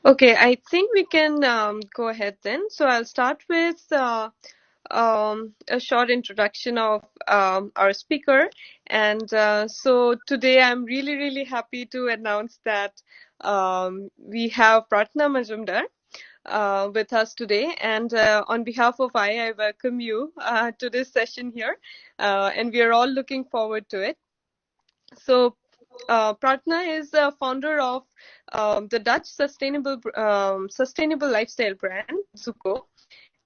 Okay, I think we can go ahead then. So I'll start with a short introduction of our speaker. And so today I'm really, really happy to announce that we have Pratna Majumdar with us today. And on behalf of I welcome you to this session here. And we are all looking forward to it. So Pratna is a founder of the Dutch sustainable lifestyle brand Zuko,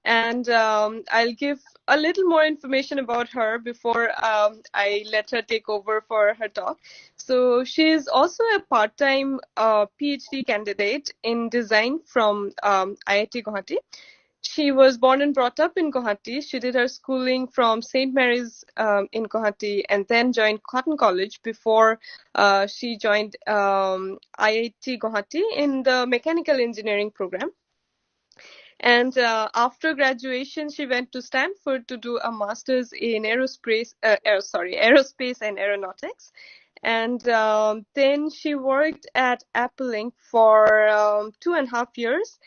and I'll give a little more information about her before I let her take over for her talk. So she is also a part-time PhD candidate in design from IIT Guwahati. She was born and brought up in Guwahati. She did her schooling from St. Mary's in Guwahati and then joined Cotton College before she joined IIT Guwahati in the mechanical engineering program. And after graduation, she went to Stanford to do a master's in aerospace and aeronautics. And then she worked at Apple Inc. for 2.5 years.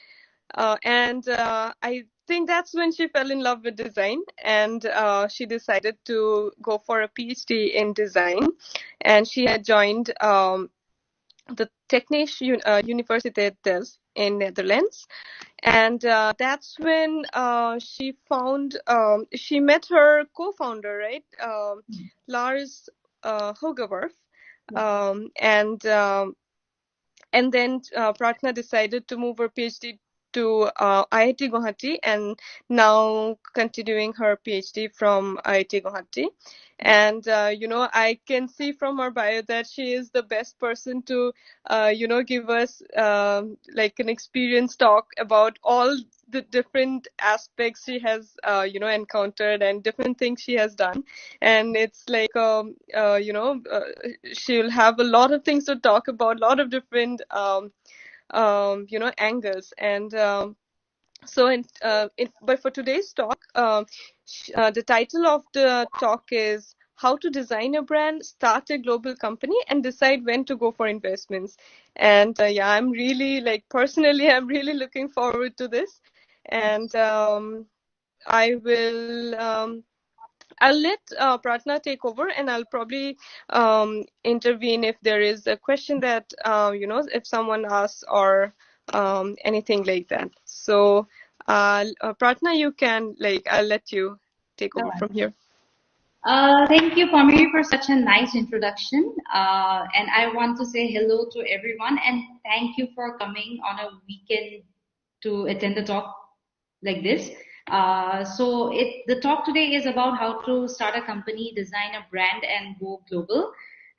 And I think that's when she fell in love with design, and she decided to go for a PhD in design. And she had joined the Technische Universiteit Delft in Netherlands. And that's when she met her co-founder, right? Lars Hogewerf. And then Pratna decided to move her PhD to IIT Guwahati and now continuing her PhD from IIT Guwahati. And, I can see from her bio that she is the best person to, give us like an experience talk about all the different aspects she has, encountered and different things she has done. And it's like, she'll have a lot of things to talk about, a lot of different, angles. And but for today's talk, the title of the talk is How to Design a Brand, Start a Global Company, and Decide When to Go for Investments. And yeah, I'm really, like, personally, I'm really looking forward to this. And I will. I'll let Pratna take over, and I'll probably intervene if there is a question that if someone asks or anything like that. So, Pratna, you can, I'll let you take over from here. Thank you, Pamir, for such a nice introduction. And I want to say hello to everyone and thank you for coming on a weekend to attend a talk like this. The talk today is about how to start a company, design a brand, and go global.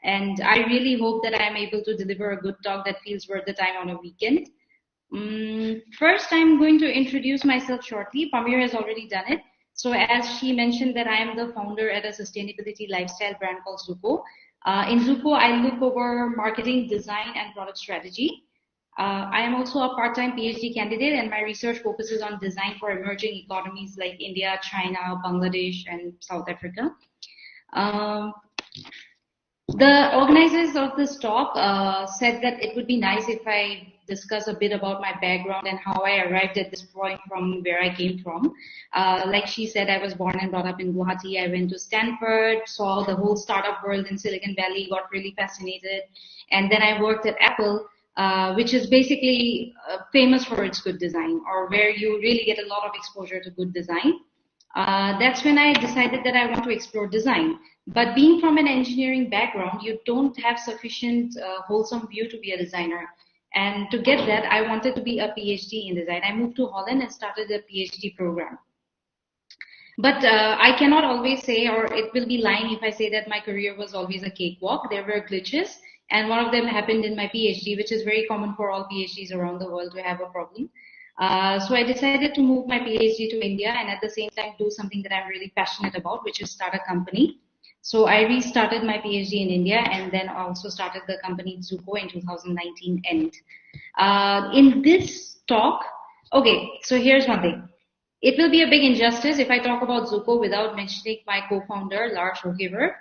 And I really hope that I am able to deliver a good talk that feels worth the time on a weekend. First, I'm going to introduce myself shortly. Pamir has already done it. So as she mentioned that I am the founder at a sustainability lifestyle brand called Zuko. In Zuko, I look over marketing, design, and product strategy. I am also a part-time PhD candidate, and my research focuses on design for emerging economies like India, China, Bangladesh, and South Africa. The organizers of this talk said that it would be nice if I discuss a bit about my background and how I arrived at this point from where I came from. Like she said, I was born and brought up in Guwahati. I went to Stanford, saw the whole startup world in Silicon Valley, got really fascinated. And then I worked at Apple, which is basically famous for its good design, or where you really get a lot of exposure to good design. That's when I decided that I want to explore design. But being from an engineering background, you don't have sufficient wholesome view to be a designer. And to get that, I wanted to be a PhD in design. I moved to Holland and started a PhD program. But I cannot always say, or it will be lying if I say that my career was always a cakewalk. There were glitches, and one of them happened in my PhD, which is very common for all PhDs around the world to have a problem. So I decided to move my PhD to India and at the same time do something that I'm really passionate about, which is start a company. So I restarted my PhD in India and then also started the company Zuko in 2019 end. In this talk, okay, so here's one thing. It will be a big injustice if I talk about Zuko without mentioning my co-founder, Lars Hogewerf.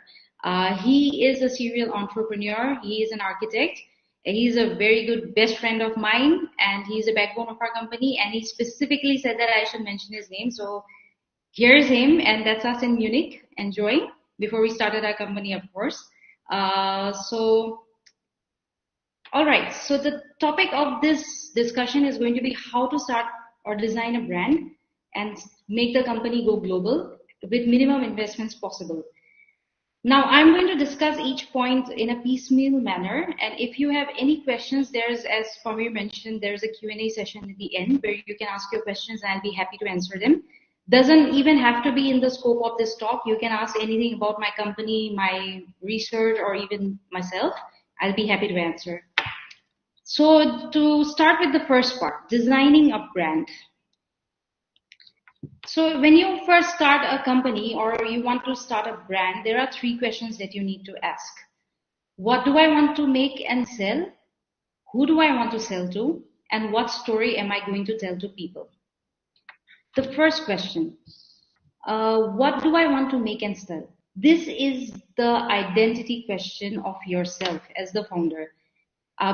He is a serial entrepreneur. He is an architect. He's a very good best friend of mine, and he's a backbone of our company. And he specifically said that I should mention his name. So here's him, and that's us in Munich enjoying before we started our company, of course. All right. So the topic of this discussion is going to be how to start or design a brand and make the company go global with minimum investments possible. Now, I'm going to discuss each point in a piecemeal manner, and if you have any questions, there's, as Pamir mentioned, there's a Q&A session at the end where you can ask your questions and I'll be happy to answer them. Doesn't even have to be in the scope of this talk. You can ask anything about my company, my research, or even myself. I'll be happy to answer. So to start with the first part, designing a brand. So when you first start a company or you want to start a brand, there are three questions that you need to ask. What do I want to make and sell? Who do I want to sell to? And what story am I going to tell to people? The first question, what do I want to make and sell? This is the identity question of yourself as the founder.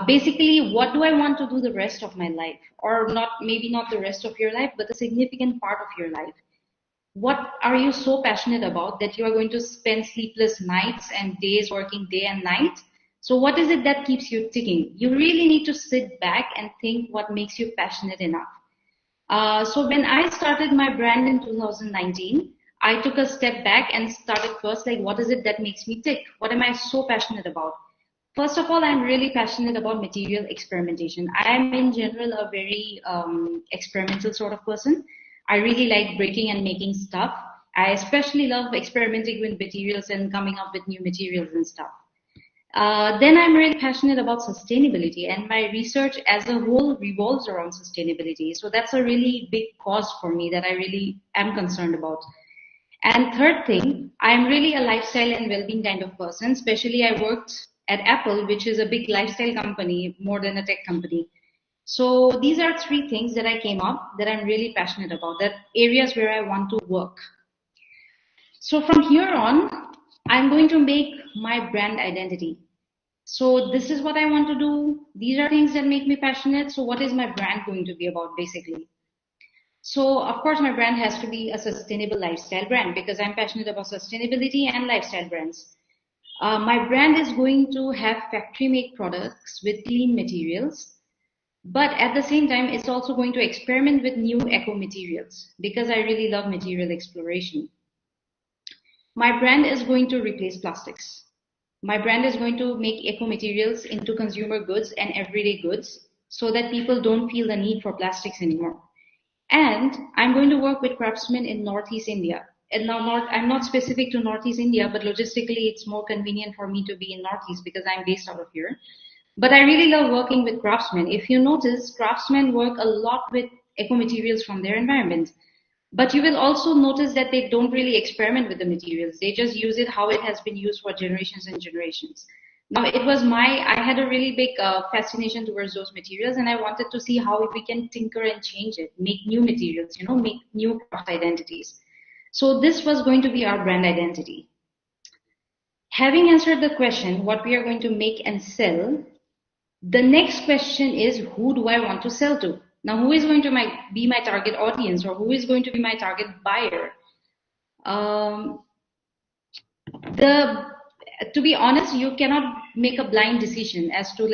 Basically, what do I want to do the rest of my life? Or not, maybe not the rest of your life, but a significant part of your life. What are you so passionate about that you are going to spend sleepless nights and days working day and night? So what is it that keeps you ticking? You really need to sit back and think what makes you passionate enough. So when I started my brand in 2019, I took a step back and started first, like, what is it that makes me tick? What am I so passionate about? First of all, I'm really passionate about material experimentation. I am in general a very experimental sort of person. I really like breaking and making stuff. I especially love experimenting with materials and coming up with new materials and stuff. Then I'm really passionate about sustainability, and my research as a whole revolves around sustainability. So that's a really big cause for me that I really am concerned about. And third thing, I'm really a lifestyle and well-being kind of person. Especially I worked at Apple, which is a big lifestyle company more than a tech company. So these are three things that I came up that I'm really passionate about, that areas where I want to work. So from here on, I'm going to make my brand identity. So this is what I want to do. These are things that make me passionate. So what is my brand going to be about, basically? So of course, my brand has to be a sustainable lifestyle brand because I'm passionate about sustainability and lifestyle brands. My brand is going to have factory-made products with clean materials. But at the same time, it's also going to experiment with new eco materials because I really love material exploration. My brand is going to replace plastics. My brand is going to make eco materials into consumer goods and everyday goods so that people don't feel the need for plastics anymore. And I'm going to work with craftsmen in Northeast India. And now I'm not specific to Northeast India, but logistically it's more convenient for me to be in Northeast because I'm based out of here. But I really love working with craftsmen. If you notice, craftsmen work a lot with eco materials from their environment. But you will also notice that they don't really experiment with the materials. They just use it how it has been used for generations and generations. Now, I had a really big fascination towards those materials, and I wanted to see how we can tinker and change it, make new materials, make new craft identities. So this was going to be our brand identity. Having answered the question, what we are going to make and sell, the next question is, who do I want to sell to? Now, who is going to be my target audience, or who is going to be my target buyer? To be honest, you cannot make a blind decision as to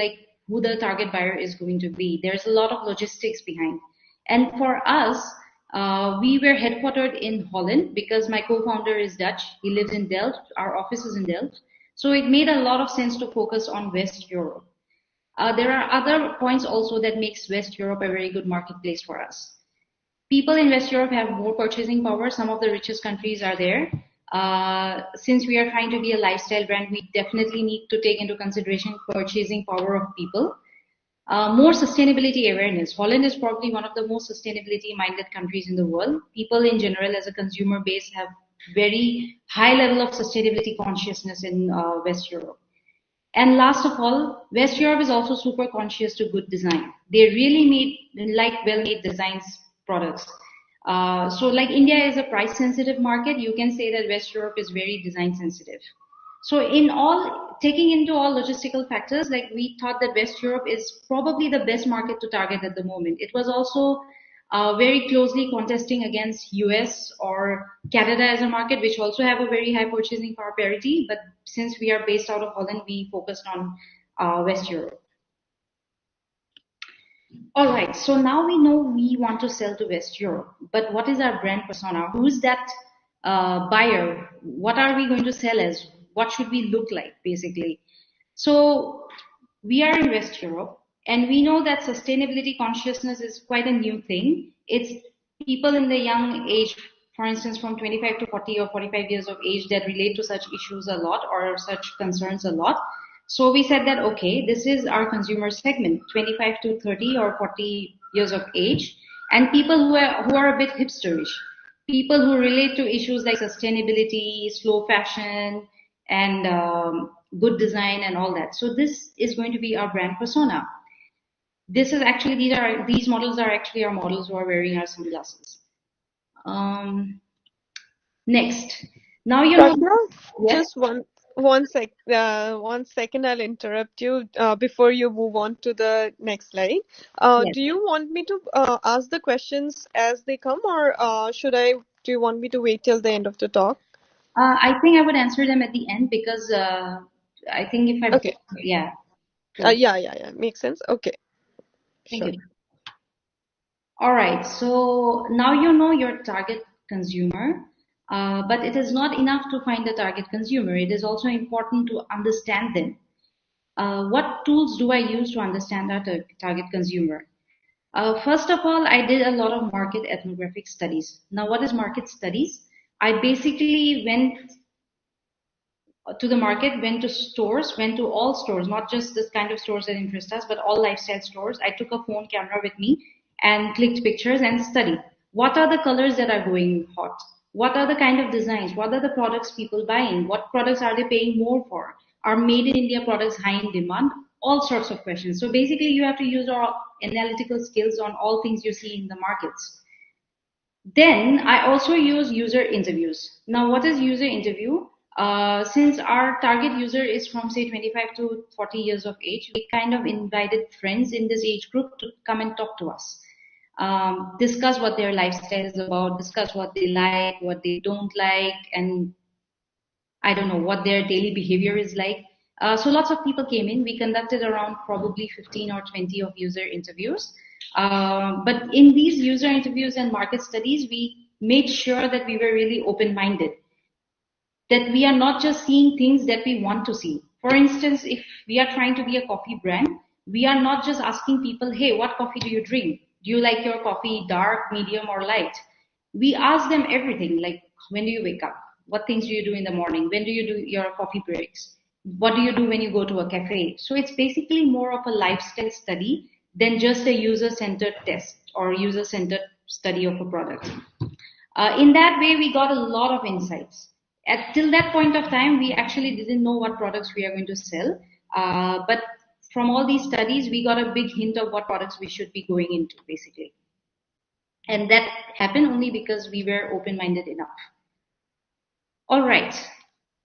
who the target buyer is going to be. There's a lot of logistics behind. And for us, we were headquartered in Holland because my co-founder is Dutch. He lives in Delft. Our office is in Delft. So it made a lot of sense to focus on West Europe. There are other points also that makes West Europe a very good marketplace for us. People in West Europe have more purchasing power. Some of the richest countries are there. Since we are trying to be a lifestyle brand, we definitely need to take into consideration purchasing power of people. More sustainability awareness. Holland is probably one of the most sustainability-minded countries in the world. People in general, as a consumer base, have very high level of sustainability consciousness in West Europe. And last of all, West Europe is also super conscious to good design. They really like well-made designs products. So like India is a price-sensitive market, you can say that West Europe is very design-sensitive. So taking into all logistical factors, like we thought that West Europe is probably the best market to target at the moment. It was also very closely contesting against US or Canada as a market, which also have a very high purchasing power parity. But since we are based out of Holland, we focused on West Europe. All right, so now we know we want to sell to West Europe, but what is our brand persona? Who's that buyer? What are we going to sell as? What should we look like, basically? So we are in West Europe, and we know that sustainability consciousness is quite a new thing. It's people in the young age, for instance, from 25 to 40 or 45 years of age that relate to such issues a lot or such concerns a lot. So we said that, okay, this is our consumer segment, 25 to 30 or 40 years of age, and people who are a bit hipsterish, people who relate to issues like sustainability, slow fashion, and good design and all that. So this is going to be our brand persona. This is actually, these models are actually our models who are wearing our sunglasses. Next, now you know. Pragya, Yes. just one second, I'll interrupt you before you move on to the next slide. Yes. Do you want me to ask the questions as they come, or do you want me to wait till the end of the talk? I think I would answer them at the end because I think if I, Okay. yeah. Cool. Yeah. Makes sense. Okay. Thank Sure. you. All right. So now you know your target consumer, but it is not enough to find the target consumer. It is also important to understand them. What tools do I use to understand our target consumer? First of all, I did a lot of market ethnographic studies. Now, what is market studies? I basically went to the market, went to stores, went to all stores, not just this kind of stores that interest us, but all lifestyle stores. I took a phone camera with me and clicked pictures and studied. What are the colors that are going hot? What are the kind of designs? What are the products people buying? What products are they paying more for? Are made in India products high in demand? All sorts of questions. So basically, you have to use our analytical skills on all things you see in the markets. Then I also use user interviews. Now, what is user interview? Since our target user is from say 25 to 40 years of age, we kind of invited friends in this age group to come and talk to us, discuss what their lifestyle is about, discuss what they like, what they don't like, and I don't know what their daily behavior is like. So lots of people came in. We conducted around probably 15 or 20 of user interviews. But in these user interviews and market studies, we made sure that we were really open-minded, that we are not just seeing things that we want to see. For instance, if we are trying to be a coffee brand, we are not just asking people, hey, what coffee do you drink? Do you like your coffee dark, medium, or light? We ask them everything, like when do you wake up? What things do you do in the morning? When do you do your coffee breaks? What do you do when you go to a cafe? So it's basically more of a lifestyle study than just a user-centered test or user-centered study of a product. In that way, we got a lot of insights. Till that point of time, we actually didn't know what products we are going to sell. But from all these studies, we got a big hint of what products we should be going into, basically. And that happened only because we were open-minded enough. All right.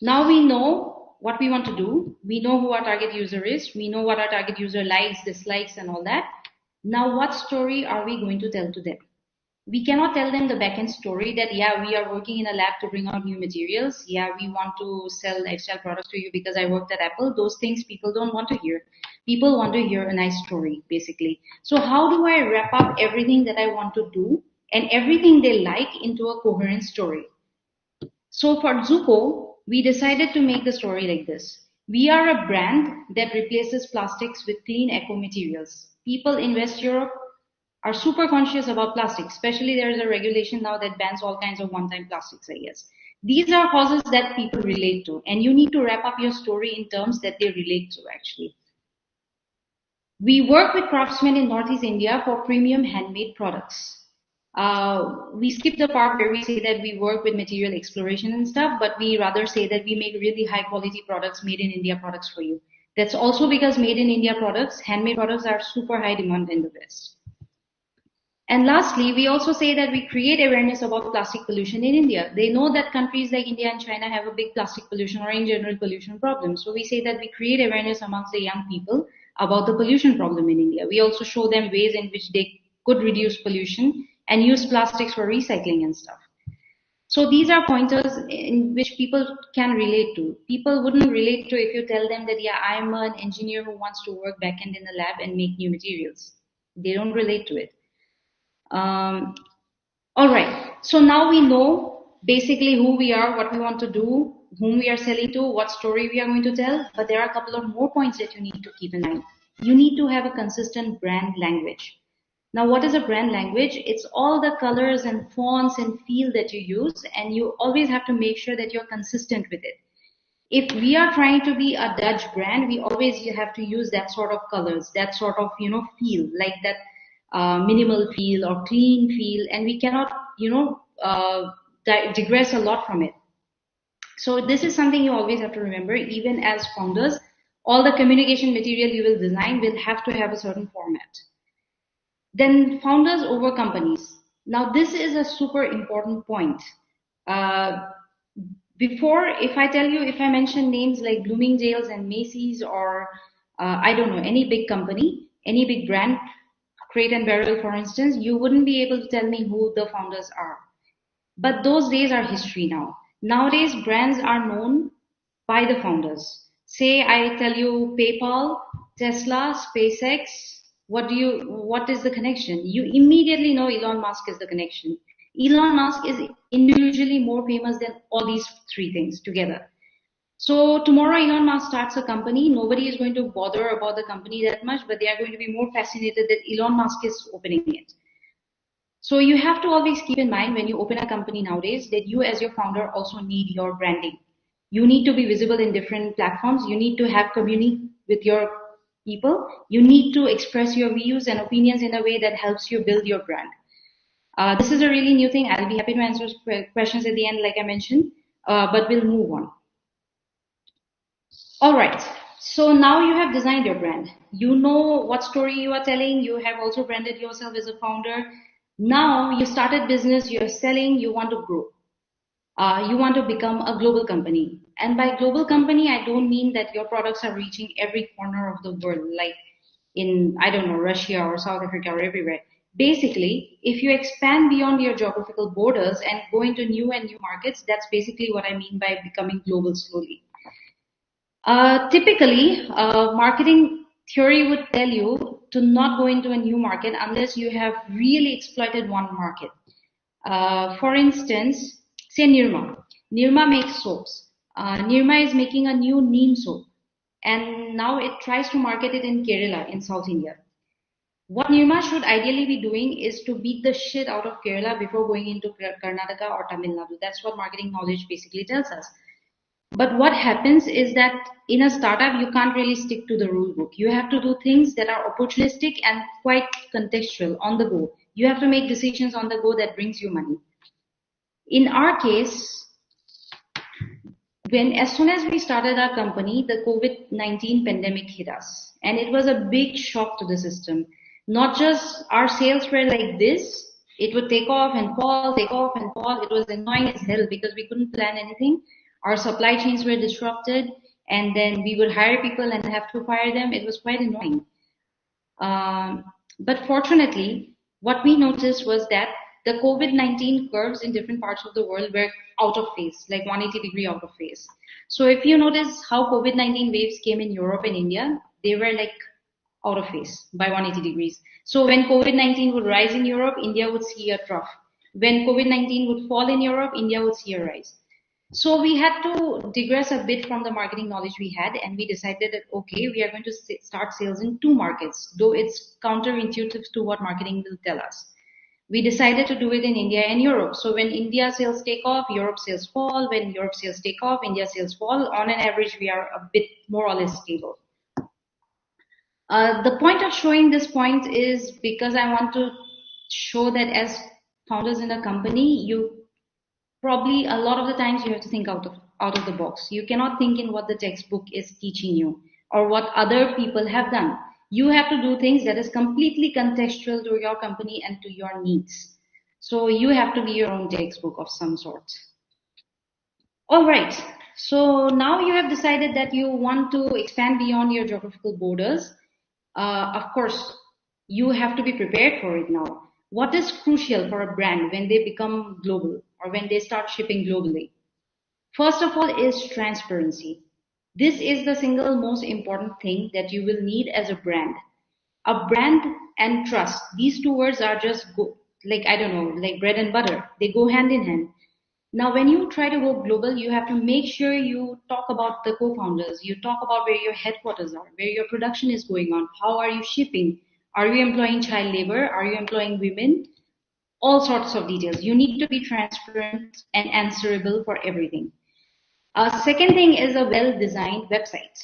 Now we know what we want to do. We know who our target user is. We know what our target user likes, dislikes, and all that. Now, what story are we going to tell to them? We cannot tell them the back-end story that, yeah, we are working in a lab to bring out new materials. Yeah, we want to sell lifestyle products to you because I worked at Apple. Those things people don't want to hear. People want to hear a nice story, basically. So how do I wrap up everything that I want to do and everything they like into a coherent story? So for Zuko, we decided to make the story like this. We are a brand that replaces plastics with clean eco materials. People in West Europe are super conscious about plastics, especially there is a regulation now that bans all kinds of one-time plastics, I guess. These are causes that people relate to, and you need to wrap up your story in terms that they relate to, actually. We work with craftsmen in Northeast India for premium handmade products. We skip the part where we say that we work with material exploration and stuff, but we rather say that we make really high quality products, made in India products for you. That's also because made in India products, handmade products are super high demand in the West. And lastly, we also say that we create awareness about plastic pollution in India. They know that countries like India and China have a big plastic pollution or in general pollution problem. So we say that we create awareness amongst the young people about the pollution problem in India. We also show them ways in which they could reduce pollution and use plastics for recycling and stuff. So these are pointers in which people can relate to. People wouldn't relate to if you tell them that, yeah, I'm an engineer who wants to work backend in a lab and make new materials. They don't relate to it. All right. So now we know basically who we are, what we want to do, whom we are selling to, what story we are going to tell. But there are a couple of more points that you need to keep in mind. You need to have a consistent brand language. Now, what is a brand language? It's all the colors and fonts and feel that you use, and you always have to make sure that you're consistent with it. If we are trying to be a Dutch brand, we always have to use that sort of colors, that sort of, feel, like that minimal feel or clean feel, and we cannot, digress a lot from it. So this is something you always have to remember, even as founders, all the communication material you will design will have to have a certain format. Then founders over companies. Now this is a super important point. Before, if I mention names like Bloomingdale's and Macy's or I don't know, any big company, any big brand, Crate and Barrel, for instance, you wouldn't be able to tell me who the founders are. But those days are history now. Nowadays, brands are known by the founders. Say I tell you PayPal, Tesla, SpaceX, what is the connection? You immediately know Elon Musk is the connection. Elon Musk is individually more famous than all these three things together. So tomorrow Elon Musk starts a company, nobody is going to bother about the company that much, but they are going to be more fascinated that Elon Musk is opening it. So you have to always keep in mind when you open a company nowadays that you as your founder also need your branding. You need to be visible in different platforms. You need to have community with your people. You need to express your views and opinions in a way that helps you build your brand. This is a really new thing. I'll be happy to answer questions at the end, like I mentioned, but we'll move on. All right. So now you have designed your brand. You know what story you are telling. You have also branded yourself as a founder. Now you started business, you're selling, you want to grow. You want to become a global company. And by global company, I don't mean that your products are reaching every corner of the world, like in, I don't know, Russia or South Africa or everywhere. Basically, if you expand beyond your geographical borders and go into new and new markets, that's basically what I mean by becoming global slowly. Typically, marketing theory would tell you to not go into a new market unless you have really exploited one market. For instance, say Nirma. Nirma makes soaps. Nirma is making a new neem soap, and now it tries to market it in Kerala, in South India. What Nirma should ideally be doing is to beat the shit out of Kerala before going into Karnataka or Tamil Nadu. That's what marketing knowledge basically tells us. But what happens is that in a startup, you can't really stick to the rule book. You have to do things that are opportunistic and quite contextual, on the go. You have to make decisions on the go that brings you money. In our case, as soon as we started our company, the COVID-19 pandemic hit us. And it was a big shock to the system. Not just our sales were like this, it would take off and fall, take off and fall. It was annoying as hell because we couldn't plan anything. Our supply chains were disrupted, and then we would hire people and have to fire them. It was quite annoying. But fortunately, what we noticed was that the COVID-19 curves in different parts of the world were out of phase, like 180-degree out of phase. So if you notice how COVID-19 waves came in Europe and India, they were like out of phase by 180 degrees. So when COVID-19 would rise in Europe, India would see a trough. When COVID-19 would fall in Europe, India would see a rise. So we had to digress a bit from the marketing knowledge we had, and we decided that, okay, we are going to start sales in two markets, though it's counterintuitive to what marketing will tell us. We decided to do it in India and Europe. So when India sales take off, Europe sales fall. When Europe sales take off, India sales fall. On an average, we are a bit more or less stable. The point of showing this point is because I want to show that as founders in a company, you probably a lot of the times you have to think out of the box. You cannot think in what the textbook is teaching you or what other people have done. You have to do things that is completely contextual to your company and to your needs. So you have to be your own textbook of some sort. All right. So now you have decided that you want to expand beyond your geographical borders. Of course, you have to be prepared for it now. What is crucial for a brand when they become global or when they start shipping globally? First of all is transparency. This is the single most important thing that you will need as a brand. A brand and trust. These two words are just like, I don't know, like bread and butter. They go hand in hand. Now, when you try to go global, you have to make sure you talk about the co-founders. You talk about where your headquarters are, where your production is going on. How are you shipping? Are you employing child labor? Are you employing women? All sorts of details. You need to be transparent and answerable for everything. Second thing is a well-designed website.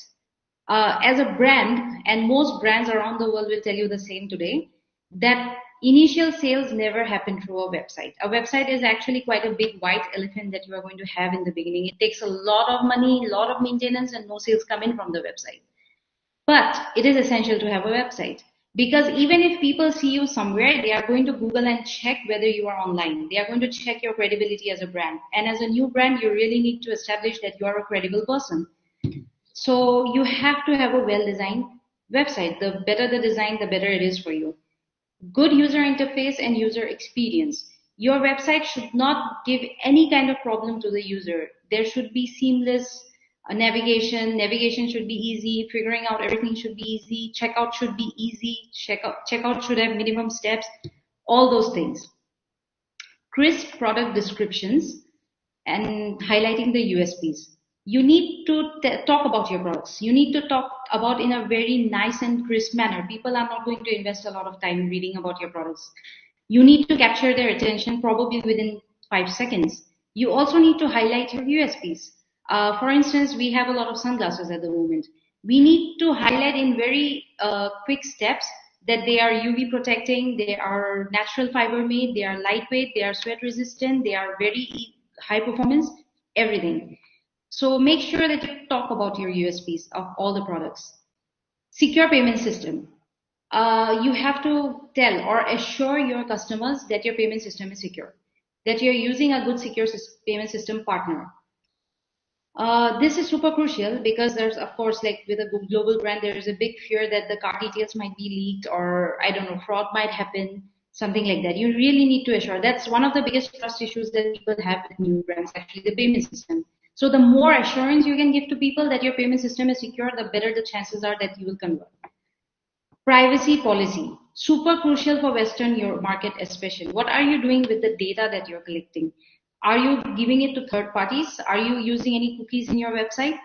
As a brand, and most brands around the world will tell you the same today, that initial sales never happen through a website. A website is actually quite a big white elephant that you are going to have in the beginning. It takes a lot of money, a lot of maintenance, and no sales come in from the website. But it is essential to have a website because even if people see you somewhere, they are going to Google and check whether you are online. They are going to check your credibility as a brand. And as a new brand, you really need to establish that you are a credible person. So you have to have a well-designed website. The better the design, the better it is for you. Good user interface and user experience. Your website should not give any kind of problem to the user. There should be seamless navigation. Navigation should be easy. Figuring out everything should be easy. Checkout should be easy. Checkout should have minimum steps. All those things. Crisp product descriptions and highlighting the USPs. You need to talk about your products. You need to talk about in a very nice and crisp manner. People are not going to invest a lot of time reading about your products. You need to capture their attention probably within 5 seconds. You also need to highlight your USPs. For instance, we have a lot of sunglasses at the moment. We need to highlight in very quick steps that they are UV protecting, they are natural fiber made, they are lightweight, they are sweat resistant, they are very high performance, everything. So make sure that you talk about your USPs of all the products. Secure payment system. You have to tell or assure your customers that your payment system is secure, that you're using a good secure payment system partner. This is super crucial because there's, of course, like with a global brand, there is a big fear that the card details might be leaked or, I don't know, fraud might happen, something like that. You really need to assure. That's one of the biggest trust issues that people have with new brands, actually, the payment system. So the more assurance you can give to people that your payment system is secure, the better the chances are that you will convert. Privacy policy, super crucial for Western Europe market especially. What are you doing with the data that you're collecting? Are you giving it to third parties? Are you using any cookies in your website?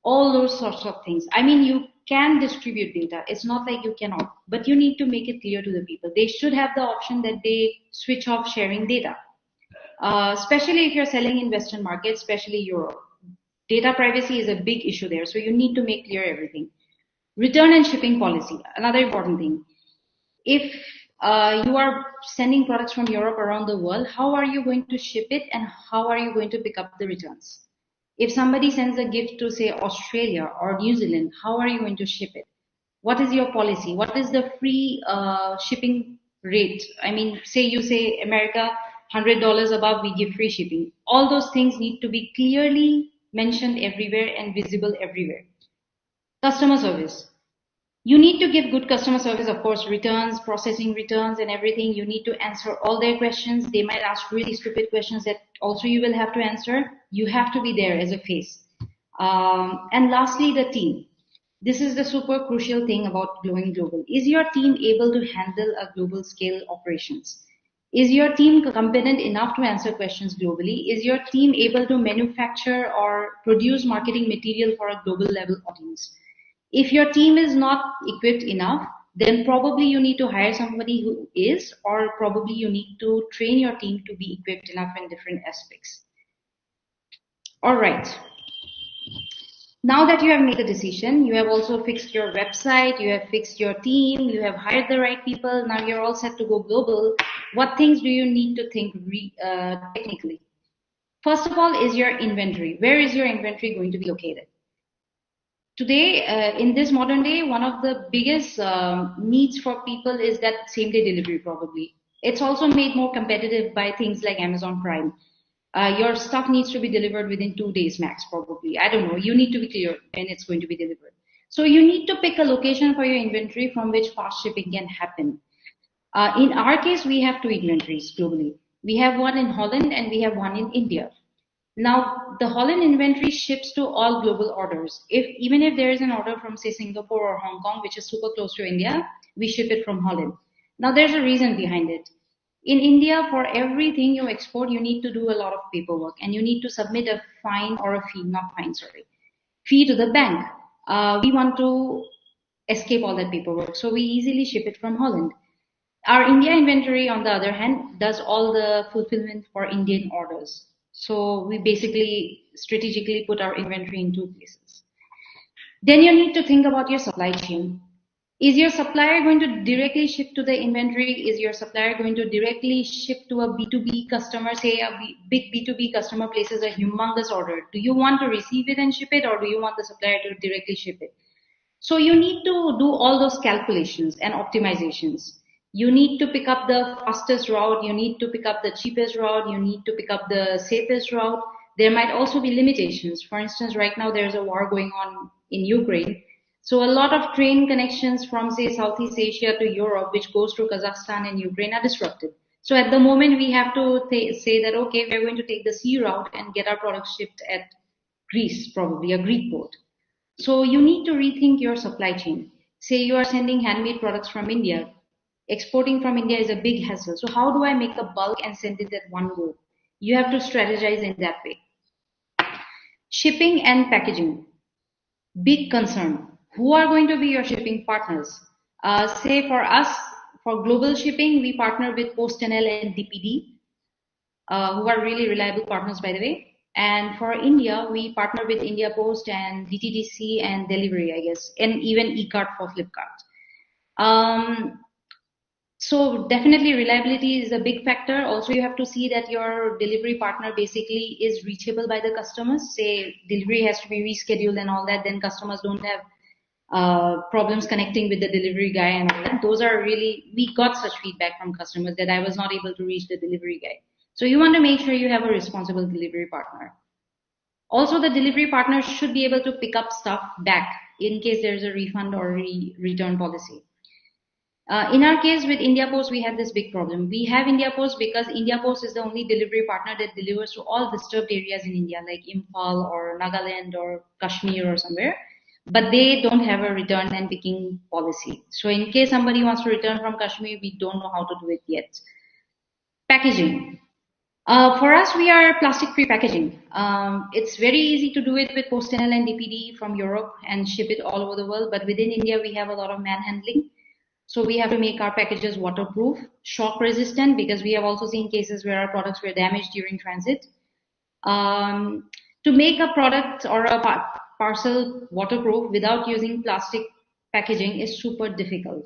All those sorts of things. I mean, you can distribute data. It's not like you cannot, but you need to make it clear to the people. They should have the option that they switch off sharing data, especially if you're selling in Western markets, especially Europe. Data privacy is a big issue there, so you need to make clear everything. Return and shipping policy, another important thing. If you are sending products from Europe around the world, how are you going to ship it and how are you going to pick up the returns? If somebody sends a gift to, say, Australia or New Zealand, how are you going to ship it? What is your policy? What is the free shipping rate? I mean, say you say America, $100 above, we give free shipping. All those things need to be clearly mentioned everywhere and visible everywhere. Customer service. You need to give good customer service, of course, returns, processing returns and everything. You need to answer all their questions. They might ask really stupid questions that also you will have to answer. You have to be there as a face. And lastly, the team. This is the super crucial thing about going global. Is your team able to handle a global scale operations? Is your team competent enough to answer questions globally? Is your team able to manufacture or produce marketing material for a global level audience? If your team is not equipped enough, then probably you need to hire somebody who is, or probably you need to train your team to be equipped enough in different aspects. All right. Now that you have made the decision, you have also fixed your website, you have fixed your team, you have hired the right people, now you're all set to go global. What things do you need to think technically? First of all is your inventory. Where is your inventory going to be located? Today, in this modern day, one of the biggest needs for people is that same day delivery probably. It's also made more competitive by things like Amazon Prime. Your stuff needs to be delivered within 2 days max, probably. I don't know. You need to be clear when it's going to be delivered. So you need to pick a location for your inventory from which fast shipping can happen. In our case, we have two inventories globally. We have one in Holland and we have one in India. Now, the Holland inventory ships to all global orders. Even if there is an order from, say, Singapore or Hong Kong, which is super close to India, we ship it from Holland. Now, there's a reason behind it. In India, for everything you export, you need to do a lot of paperwork and you need to submit a fine or a fee, not fine, sorry, fee to the bank. We want to escape all that paperwork, so we easily ship it from Holland. Our India inventory, on the other hand, does all the fulfillment for Indian orders. So we basically strategically put our inventory in two places. Then you need to think about your supply chain. Is your supplier going to directly ship to the inventory? Is your supplier going to directly ship to a B2B customer? Say a big B2B customer places a humongous order. Do you want to receive it and ship it, or do you want the supplier to directly ship it? So you need to do all those calculations and optimizations. You need to pick up the fastest route. You need to pick up the cheapest route. You need to pick up the safest route. There might also be limitations. For instance, right now there's a war going on in Ukraine. So a lot of train connections from, say, Southeast Asia to Europe, which goes through Kazakhstan and Ukraine, are disrupted. So at the moment, we have to say that, okay, we're going to take the sea route and get our products shipped at Greece, probably a Greek port. So you need to rethink your supply chain. Say you are sending handmade products from India. Exporting from India is a big hassle. So how do I make a bulk and send it at one go? You have to strategize in that way. Shipping and packaging, big concern. Who are going to be your shipping partners? Say for us, for global shipping, we partner with PostNL and DPD, who are really reliable partners, by the way. And for India, we partner with India Post and DTDC and Delivery, I guess, and even eCart for Flipkart. So definitely reliability is a big factor. Also, you have to see that your delivery partner basically is reachable by the customers. Say delivery has to be rescheduled and all that, then customers don't have problems connecting with the delivery guy and all that. Those are really, we got such feedback from customers that I was not able to reach the delivery guy. So you want to make sure you have a responsible delivery partner. Also, the delivery partner should be able to pick up stuff back in case there's a refund or return policy. In our case with India Post, we have this big problem. We have India Post because India Post is the only delivery partner that delivers to all disturbed areas in India, like Imphal or Nagaland or Kashmir or somewhere. But they don't have a return and picking policy. So in case somebody wants to return from Kashmir, we don't know how to do it yet. Packaging. For us, we are plastic-free packaging. It's very easy to do it with PostNL and DPD from Europe and ship it all over the world. But within India, we have a lot of manhandling. So we have to make our packages waterproof, shock resistant, because we have also seen cases where our products were damaged during transit. To make a product or a parcel waterproof without using plastic packaging is super difficult.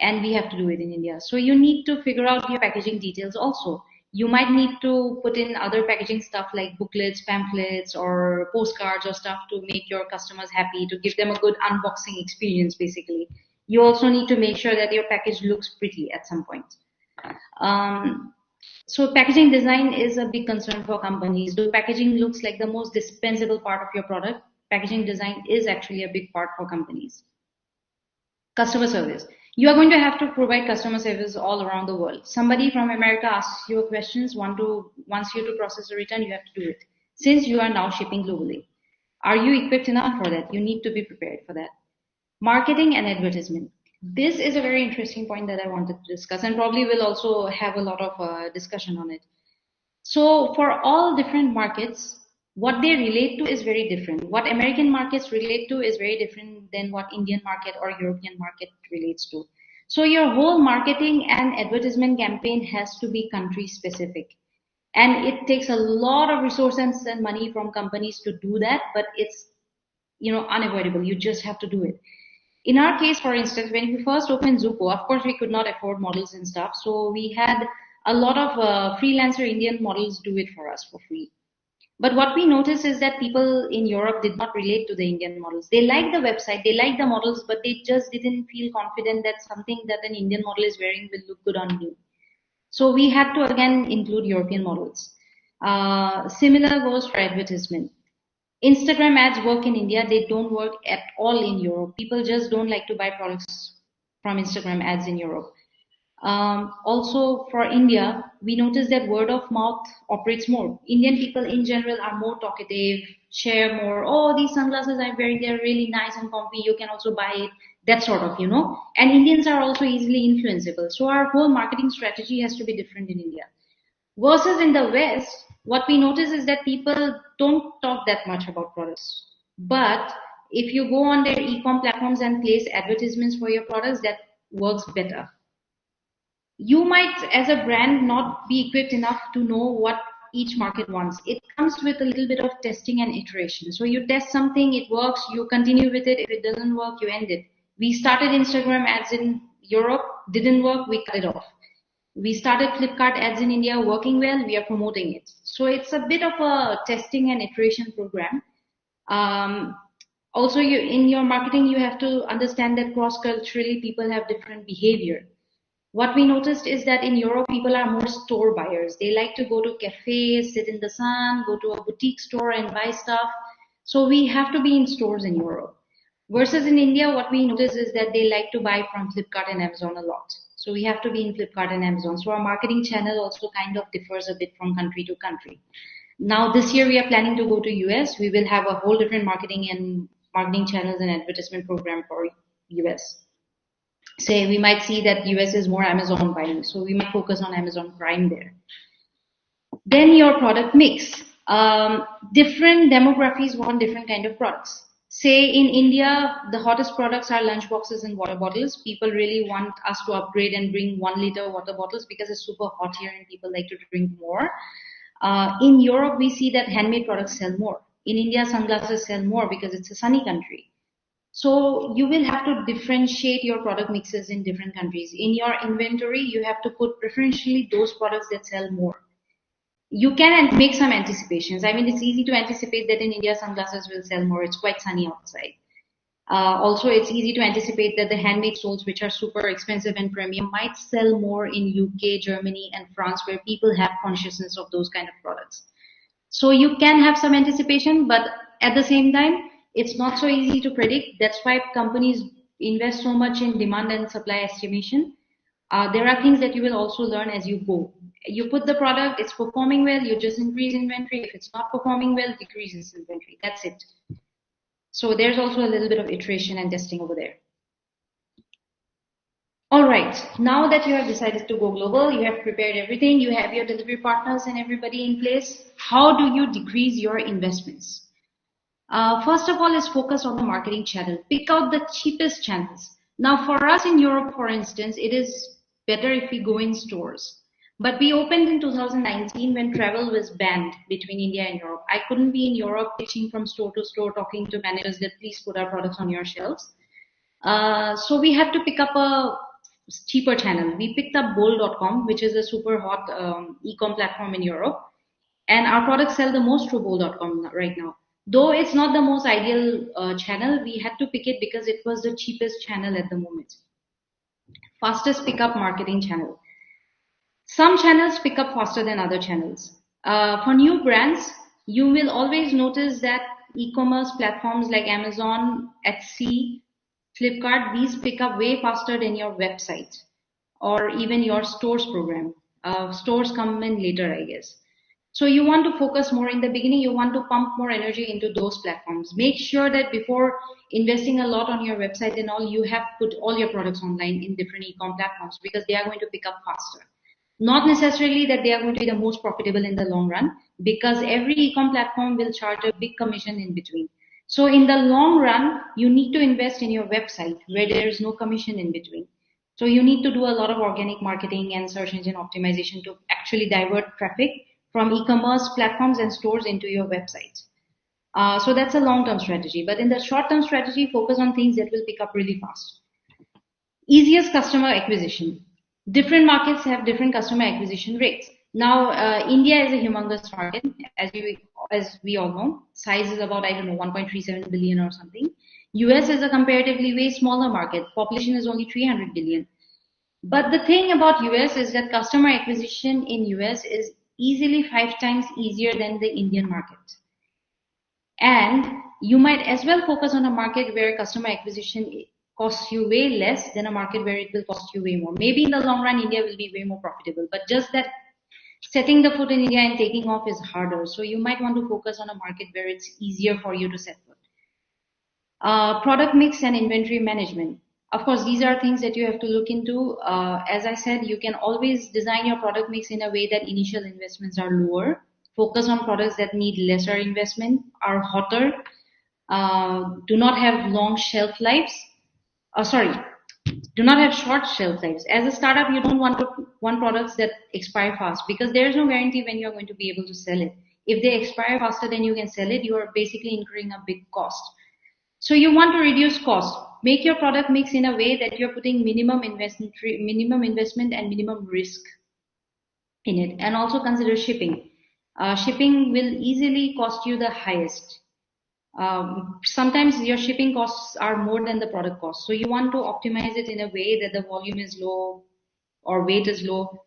And we have to do it in India. So you need to figure out your packaging details also. You might need to put in other packaging stuff like booklets, pamphlets, or postcards or stuff to make your customers happy, to give them a good unboxing experience, basically. You also need to make sure that your package looks pretty at some point. So packaging design is a big concern for companies. Though packaging looks like the most dispensable part of your product, packaging design is actually a big part for companies. Customer service. You are going to have to provide customer service all around the world. Somebody from America asks you questions, wants you to process a return, you have to do it. Since you are now shipping globally, are you equipped enough for that? You need to be prepared for that. Marketing and advertisement. This is a very interesting point that I wanted to discuss, and probably we'll also have a lot of discussion on it. So for all different markets, what they relate to is very different. What American markets relate to is very different than what Indian market or European market relates to. So your whole marketing and advertisement campaign has to be country specific. And it takes a lot of resources and money from companies to do that, but it's unavoidable. You just have to do it. In our case, for instance, when we first opened Zuko, of course, we could not afford models and stuff. So we had a lot of freelancer Indian models do it for us for free. But what we noticed is that people in Europe did not relate to the Indian models. They liked the website, they liked the models, but they just didn't feel confident that something that an Indian model is wearing will look good on me. So we had to again include European models. Similar goes for advertisement. Instagram ads work in India, they don't work at all in Europe. People just don't like to buy products from Instagram ads in Europe. Also for India, we notice that word of mouth operates more. Indian people in general are more talkative, share more. Oh, these sunglasses I'm wearing, they're really nice and comfy. You can also buy it. That sort of, you know. And Indians are also easily influenceable. So our whole marketing strategy has to be different in India. Versus in the West, what we notice is that people don't talk that much about products. But if you go on their e-com platforms and place advertisements for your products, that works better. You might, as a brand, not be equipped enough to know what each market wants. It comes with a little bit of testing and iteration. So you test something, it works, you continue with it. If it doesn't work, you end it. We started Instagram ads in Europe, didn't work, we cut it off. We started Flipkart ads in India, working well, we are promoting it. So it's a bit of a testing and iteration program. Um, Also, in your marketing, you have to understand that cross-culturally people have different behavior. What we noticed is that in Europe, people are more store buyers. They like to go to cafes, sit in the sun, go to a boutique store and buy stuff. So we have to be in stores in Europe. Versus in India, what we notice is that they like to buy from Flipkart and Amazon a lot. So we have to be in Flipkart and Amazon. So our marketing channel also kind of differs a bit from country to country. Now this year we are planning to go to US. We will have a whole different marketing channels and advertisement program for US. Say we might see that US is more Amazon buying, so we might focus on Amazon Prime there. Then your product mix. Different demographics want different kind of products. Say in India, the hottest products are lunch boxes and water bottles. People really want us to upgrade and bring 1 liter water bottles because it's super hot here and people like to drink more. In Europe, we see that handmade products sell more. In India, sunglasses sell more because it's a sunny country. So you will have to differentiate your product mixes in different countries. In your inventory, you have to put preferentially those products that sell more. You can make some anticipations. I mean, it's easy to anticipate that in India, sunglasses will sell more. It's quite sunny outside. Also, it's easy to anticipate that the handmade soles, which are super expensive and premium, might sell more in UK, Germany, and France, where people have consciousness of those kind of products. So you can have some anticipation, but at the same time, it's not so easy to predict. That's why companies invest so much in demand and supply estimation. There are things that you will also learn as you go. You put the product, it's performing well, you just increase inventory. If it's not performing well, decreases inventory. That's it. So there's also a little bit of iteration and testing over there. All right, now that you have decided to go global, you have prepared everything, you have your delivery partners and everybody in place, how do you decrease your investments? First of all is focus on the marketing channel. Pick out the cheapest channels. Now for us in Europe, for instance, it is better if we go in stores. But we opened in 2019 when travel was banned between India and Europe. I couldn't be in Europe pitching from store to store, talking to managers that please put our products on your shelves. So we had to pick up a cheaper channel. We picked up Bol.com, which is a super hot e-com platform in Europe. And our products sell the most through Bol.com right now. Though it's not the most ideal channel, we had to pick it because it was the cheapest channel at the moment. Fastest pickup marketing channel. Some channels pick up faster than other channels. For new brands, you will always notice that e-commerce platforms like Amazon, Etsy, Flipkart, these pick up way faster than your website or even your stores program. Stores come in later, I guess. So you want to focus more in the beginning, you want to pump more energy into those platforms. Make sure that before investing a lot on your website and all, you have put all your products online in different e-com platforms because they are going to pick up faster. Not necessarily that they are going to be the most profitable in the long run because every e-com platform will charge a big commission in between. So in the long run, you need to invest in your website where there is no commission in between. So you need to do a lot of organic marketing and search engine optimization to actually divert traffic from e-commerce platforms and stores into your website. So that's a long-term strategy. But in the short-term strategy, focus on things that will pick up really fast. Easiest customer acquisition. Different markets have different customer acquisition rates. Now, India is a humongous market, as you as we all know, size is about, I don't know, 1.37 billion or something. US is a comparatively way smaller market. Population is only 300 billion. But the thing about US is that customer acquisition in US is easily 5 times easier than the Indian market. And you might as well focus on a market where customer acquisition costs you way less than a market where it will cost you way more. Maybe in the long run, India will be way more profitable, but just that setting the foot in India and taking off is harder. So you might want to focus on a market where it's easier for you to set foot. Product mix and inventory management. Of course, these are things that you have to look into. As I said, you can always design your product mix in a way that initial investments are lower. Focus on products that need lesser investment, are hotter, do not have long shelf lives. Do not have short shelf lives. As a startup, you don't want products that expire fast because there is no guarantee when you're going to be able to sell it. If they expire faster than you can sell it, you are basically incurring a big cost. So you want to reduce cost. Make your product mix in a way that you're putting minimum investment and minimum risk in it. And also consider shipping. Shipping will easily cost you the highest. Sometimes your shipping costs are more than the product cost. So you want to optimize it in a way that the volume is low or weight is low.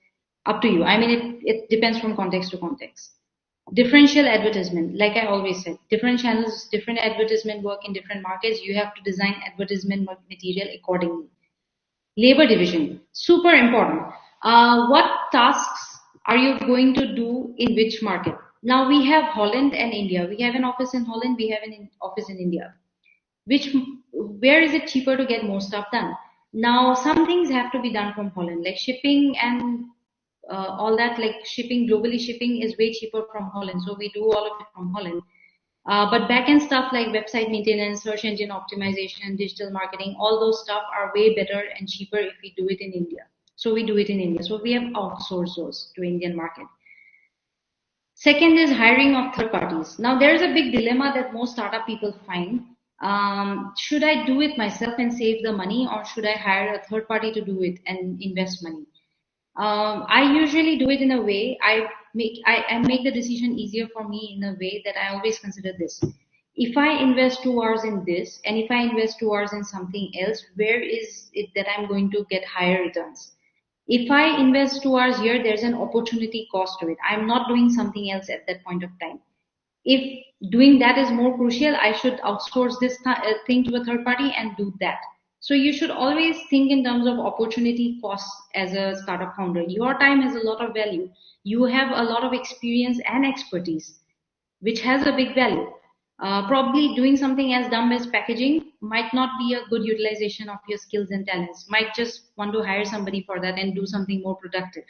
Up to you. I mean, it depends from context to context. Differential advertisement, like I always said, different channels, different advertisement work in different markets. You have to design advertisement material accordingly. Labor division, super important. What tasks are you going to do in which market? Now we have Holland and India. We have an office in Holland. We have an office in India. Where is it cheaper to get more stuff done? Now some things have to be done from Holland, like shipping and all that, like globally shipping is way cheaper from Holland. So we do all of it from Holland. But back-end stuff like website maintenance, search engine optimization, digital marketing, all those stuff are way better and cheaper if we do it in India. So we do it in India. So we have outsourced those to Indian market. Second is hiring of third parties. Now there is a big dilemma that most startup people find. Should I do it myself and save the money, or should I hire a third party to do it and invest money? I usually do it in a way, I make the decision easier for me in a way that I always consider this. If I invest 2 hours in this, and if I invest 2 hours in something else, where is it that I'm going to get higher returns? If I invest 2 hours here, there's an opportunity cost to it. I'm not doing something else at that point of time. If doing that is more crucial, I should outsource this thing to a third party and do that. So you should always think in terms of opportunity costs as a startup founder. Your time has a lot of value. You have a lot of experience and expertise, which has a big value. Probably doing something as dumb as packaging might not be a good utilization of your skills and talents. Might just want to hire somebody for that and do something more productive.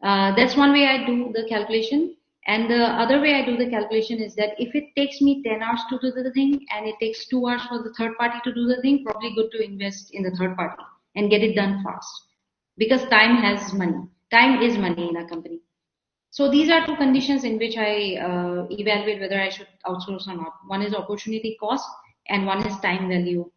That's one way I do the calculation. And the other way I do the calculation is that if it takes me 10 hours to do the thing and it takes 2 hours for the third party to do the thing, probably good to invest in the third party and get it done fast. Because time has money. Time is money in a company. So these are two conditions in which I evaluate whether I should outsource or not. One is opportunity cost and one is time value.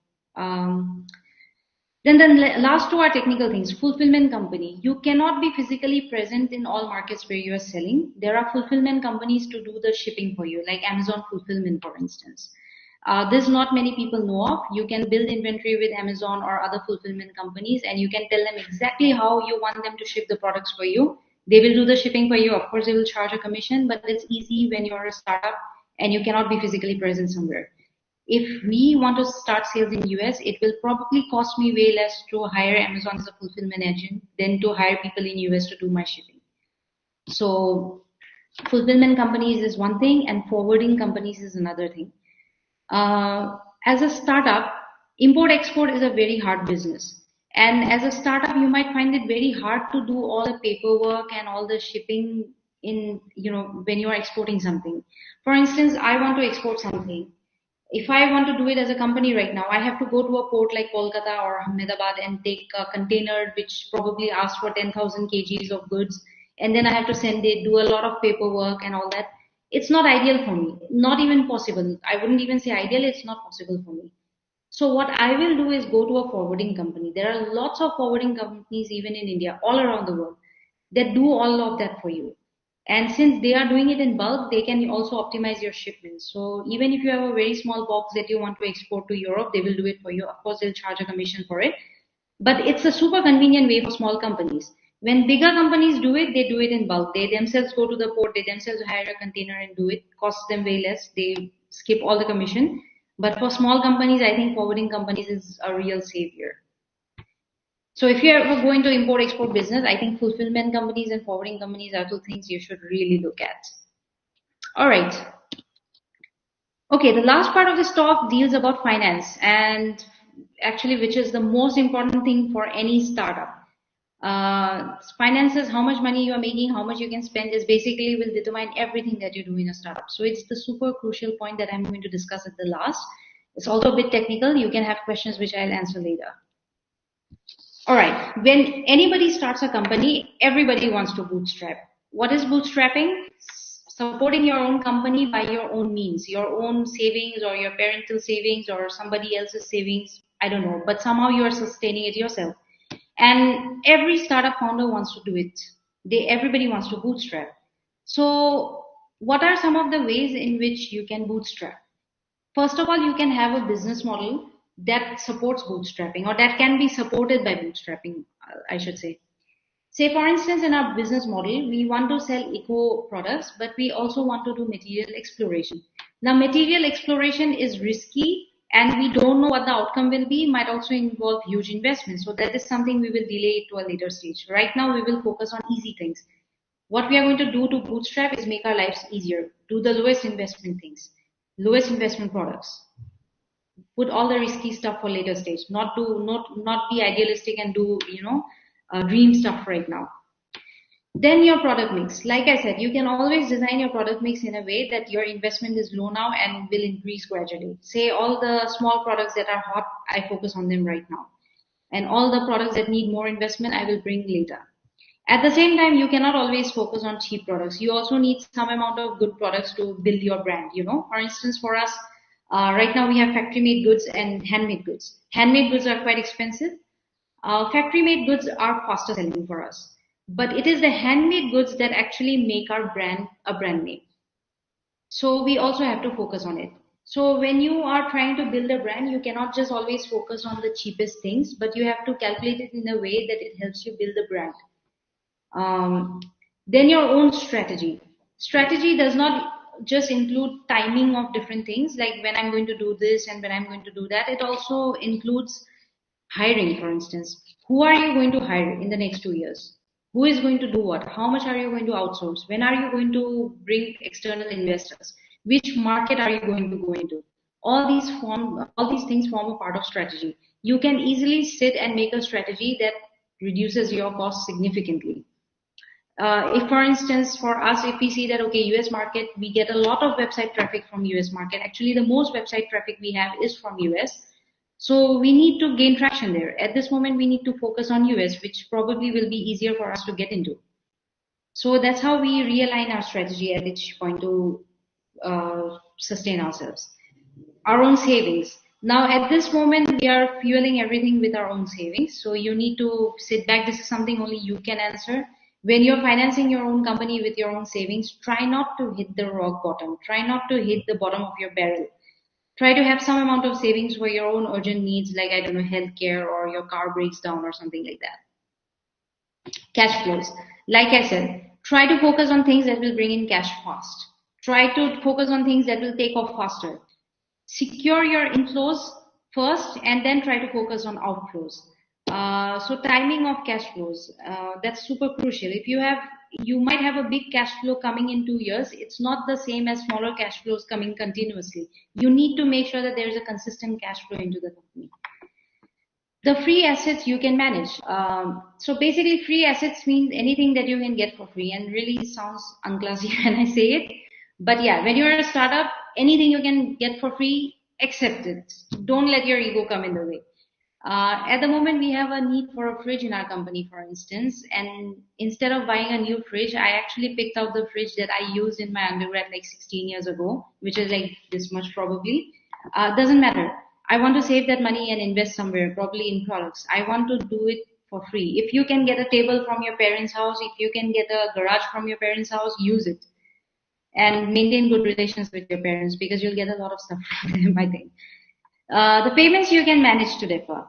Then the last two are technical things. Fulfillment company. You cannot be physically present in all markets where you are selling. There are fulfillment companies to do the shipping for you, like Amazon Fulfillment, for instance. This not many people know of. You can build inventory with Amazon or other fulfillment companies, and you can tell them exactly how you want them to ship the products for you. They will do the shipping for you. Of course, they will charge a commission, but it's easy when you're a startup and you cannot be physically present somewhere. If we want to start sales in US, it will probably cost me way less to hire Amazon as a fulfillment agent than to hire people in US to do my shipping. So fulfillment companies is one thing and forwarding companies is another thing. As a startup, import-export is a very hard business. And as a startup, you might find it very hard to do all the paperwork and all the shipping in, when you are exporting something. For instance, I want to export something. If I want to do it as a company right now, I have to go to a port like Kolkata or Ahmedabad and take a container which probably asks for 10,000 kgs of goods. And then I have to send it, do a lot of paperwork and all that. It's not ideal for me, not even possible. I wouldn't even say ideal, it's not possible for me. So what I will do is go to a forwarding company. There are lots of forwarding companies even in India, all around the world, that do all of that for you. And since they are doing it in bulk, they can also optimize your shipments. So even if you have a very small box that you want to export to Europe, they will do it for you. Of course, they'll charge a commission for it. But it's a super convenient way for small companies. When bigger companies do it, they do it in bulk. They themselves go to the port, they themselves hire a container and do it. Costs them way less. They skip all the commission. But for small companies, I think forwarding companies is a real savior. So if you're ever going to import-export business, I think fulfillment companies and forwarding companies are two things you should really look at. All right. Okay, the last part of this talk deals about finance, and actually which is the most important thing for any startup. Finances, how much money you are making, how much you can spend is basically will determine everything that you do in a startup. So it's the super crucial point that I'm going to discuss at the last. It's also a bit technical. You can have questions which I'll answer later. All right, when anybody starts a company, everybody wants to bootstrap. What is bootstrapping? Supporting your own company by your own means, your own savings or your parental savings or somebody else's savings, I don't know, but somehow you are sustaining it yourself. And every startup founder wants to do it. Everybody wants to bootstrap. So what are some of the ways in which you can bootstrap? First of all, you can have a business model that supports bootstrapping, or that can be supported by bootstrapping, I should say. Say, for instance, in our business model, we want to sell eco products, but we also want to do material exploration. Now, material exploration is risky, and we don't know what the outcome will be. It might also involve huge investments. So that is something we will delay to a later stage. Right now, we will focus on easy things. What we are going to do to bootstrap is make our lives easier. Do the lowest investment things, lowest investment products. Put all the risky stuff for later stage. Not be idealistic and do dream stuff right now. Then your product mix. Like I said, you can always design your product mix in a way that your investment is low now and will increase gradually. Say all the small products that are hot, I focus on them right now. And all the products that need more investment, I will bring later. At the same time, you cannot always focus on cheap products. You also need some amount of good products to build your brand. For instance, for us, right now we have factory-made goods and handmade goods. Handmade goods are quite expensive. Factory-made goods are faster selling for us. But it is the handmade goods that actually make our brand a brand name. So we also have to focus on it. So when you are trying to build a brand, you cannot just always focus on the cheapest things, but you have to calculate it in a way that it helps you build a brand. Then your own strategy. Strategy does not just include timing of different things, like when I'm going to do this and when I'm going to do that. It also includes hiring, for instance. Who are you going to hire in the next 2 years? Who is going to do what? How much are you going to outsource? When are you going to bring external investors? Which market are you going to go into? All these things form a part of strategy. You can easily sit and make a strategy that reduces your cost significantly. If, for instance, for us, if we see that, okay, US market, we get a lot of website traffic from US market. Actually, the most website traffic we have is from US. So we need to gain traction there. At this moment, we need to focus on US, which probably will be easier for us to get into. So that's how we realign our strategy at each point to sustain ourselves. Our own savings. Now, at this moment, we are fueling everything with our own savings. So you need to sit back. This is something only you can answer. When you're financing your own company with your own savings, try not to hit the rock bottom. Try not to hit the bottom of your barrel. Try to have some amount of savings for your own urgent needs, like, I don't know, healthcare or your car breaks down or something like that. Cash flows. Like I said, try to focus on things that will bring in cash fast. Try to focus on things that will take off faster. Secure your inflows first and then try to focus on outflows. So timing of cash flows, that's super crucial. You might have a big cash flow coming in 2 years. It's not the same as smaller cash flows coming continuously. You need to make sure that there is a consistent cash flow into the company. The free assets you can manage. So basically, free assets means anything that you can get for free, and really sounds unclassy when I say it. But yeah, when you're a startup, anything you can get for free, accept it. Don't let your ego come in the way. At the moment, we have a need for a fridge in our company, for instance, and instead of buying a new fridge, I actually picked out the fridge that I used in my undergrad like 16 years ago, which is like this much probably. Doesn't matter. I want to save that money and invest somewhere, probably in products. I want to do it for free. If you can get a table from your parents' house, if you can get a garage from your parents' house, use it and maintain good relations with your parents because you'll get a lot of stuff from them, I think. The payments you can manage to defer.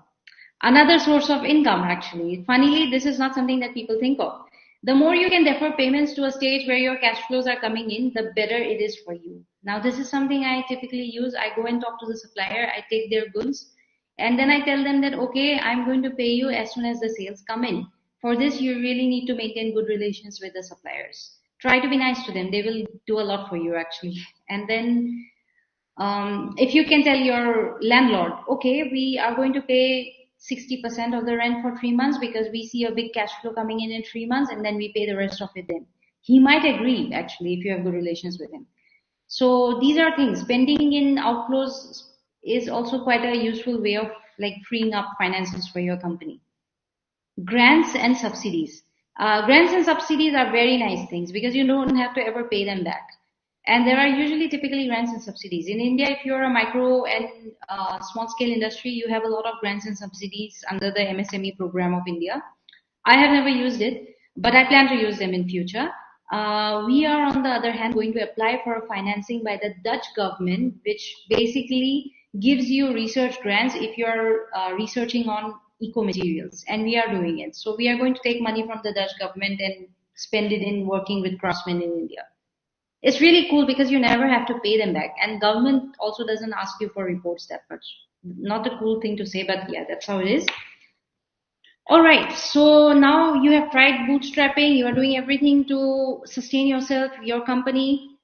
Another source of income, actually. Funnily, this is not something that people think of. The more you can defer payments to a stage where your cash flows are coming in, the better it is for you. Now, this is something I typically use. I go and talk to the supplier, I take their goods, and then I tell them that, okay, I'm going to pay you as soon as the sales come in. For this, you really need to maintain good relations with the suppliers. Try to be nice to them. They will do a lot for you, actually. And then if you can tell your landlord, okay, we are going to pay 60% of the rent for 3 months because we see a big cash flow coming in 3 months, and then we pay the rest of it then. He might agree, actually, if you have good relations with him. So these are things. Spending in outflows is also quite a useful way of like freeing up finances for your company. Grants and subsidies. Grants and subsidies are very nice things because you don't have to ever pay them back. And there are usually typically grants and subsidies. In India, if you're a micro and small scale industry, you have a lot of grants and subsidies under the MSME program of India. I have never used it, but I plan to use them in future. We are, on the other hand, going to apply for financing by the Dutch government, which basically gives you research grants if you're researching on eco materials, and we are doing it. So we are going to take money from the Dutch government and spend it in working with craftsmen in India. It's really cool because you never have to pay them back, and government also doesn't ask you for reports that much. Not a cool thing to say, but yeah, that's how it is. All right, so now you have tried bootstrapping, you are doing everything to sustain yourself, your company.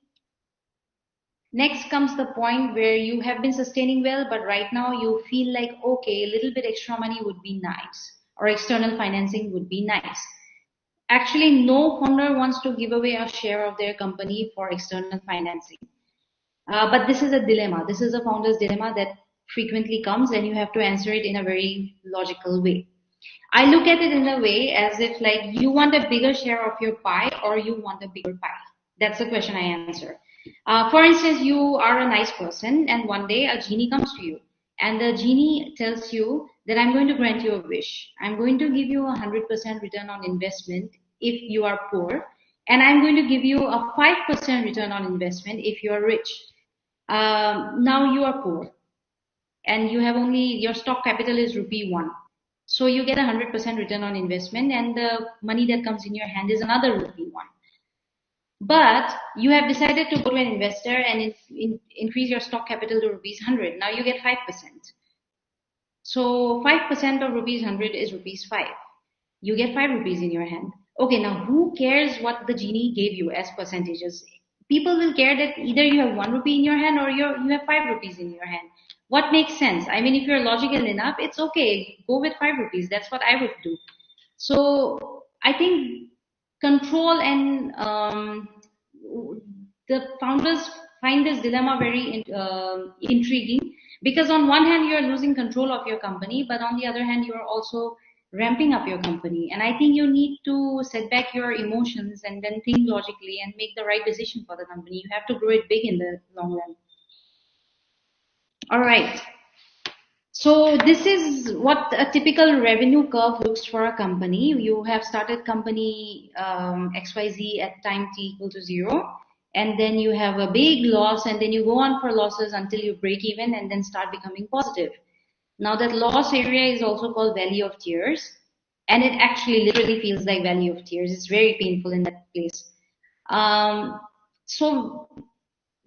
Next comes the point where you have been sustaining well, but right now you feel like, okay, a little bit extra money would be nice, or external financing would be nice. Actually, no founder wants to give away a share of their company for external financing. But this is a dilemma. This is a founder's dilemma that frequently comes, and you have to answer it in a very logical way. I look at it in a way as if like you want a bigger share of your pie or you want a bigger pie. That's the question I answer. For instance, you are a nice person and one day a genie comes to you and the genie tells you that I'm going to grant you a wish. I'm going to give you 100% return on investment if you are poor, and I'm going to give you a 5% return on investment if you are rich. Now you are poor and you have only, your stock capital is rupee 1. So you get 100% return on investment and the money that comes in your hand is another rupee 1. But you have decided to go to an investor and increase your stock capital to rupees 100. Now you get 5%. So 5% of rupees 100 is rupees 5. You get 5 rupees in your hand. Okay, now who cares what the genie gave you as percentages? People will care that either you have 1 rupee in your hand or you have 5 rupees in your hand. What makes sense? I mean, if you're logical enough, it's okay. Go with 5 rupees. That's what I would do. So I think control and the founders find this dilemma very intriguing because on one hand you are losing control of your company, but on the other hand you are also ramping up your company. And I think you need to set back your emotions and then think logically and make the right decision for the company. You have to grow it big in the long run. All right. So this is what a typical revenue curve looks for a company. You have started company XYZ at time t equal to 0, and then you have a big loss, and then you go on for losses until you break even and then start becoming positive. Now that loss area is also called Valley of Tears, and it actually literally feels like Valley of Tears. It's very painful in that place. So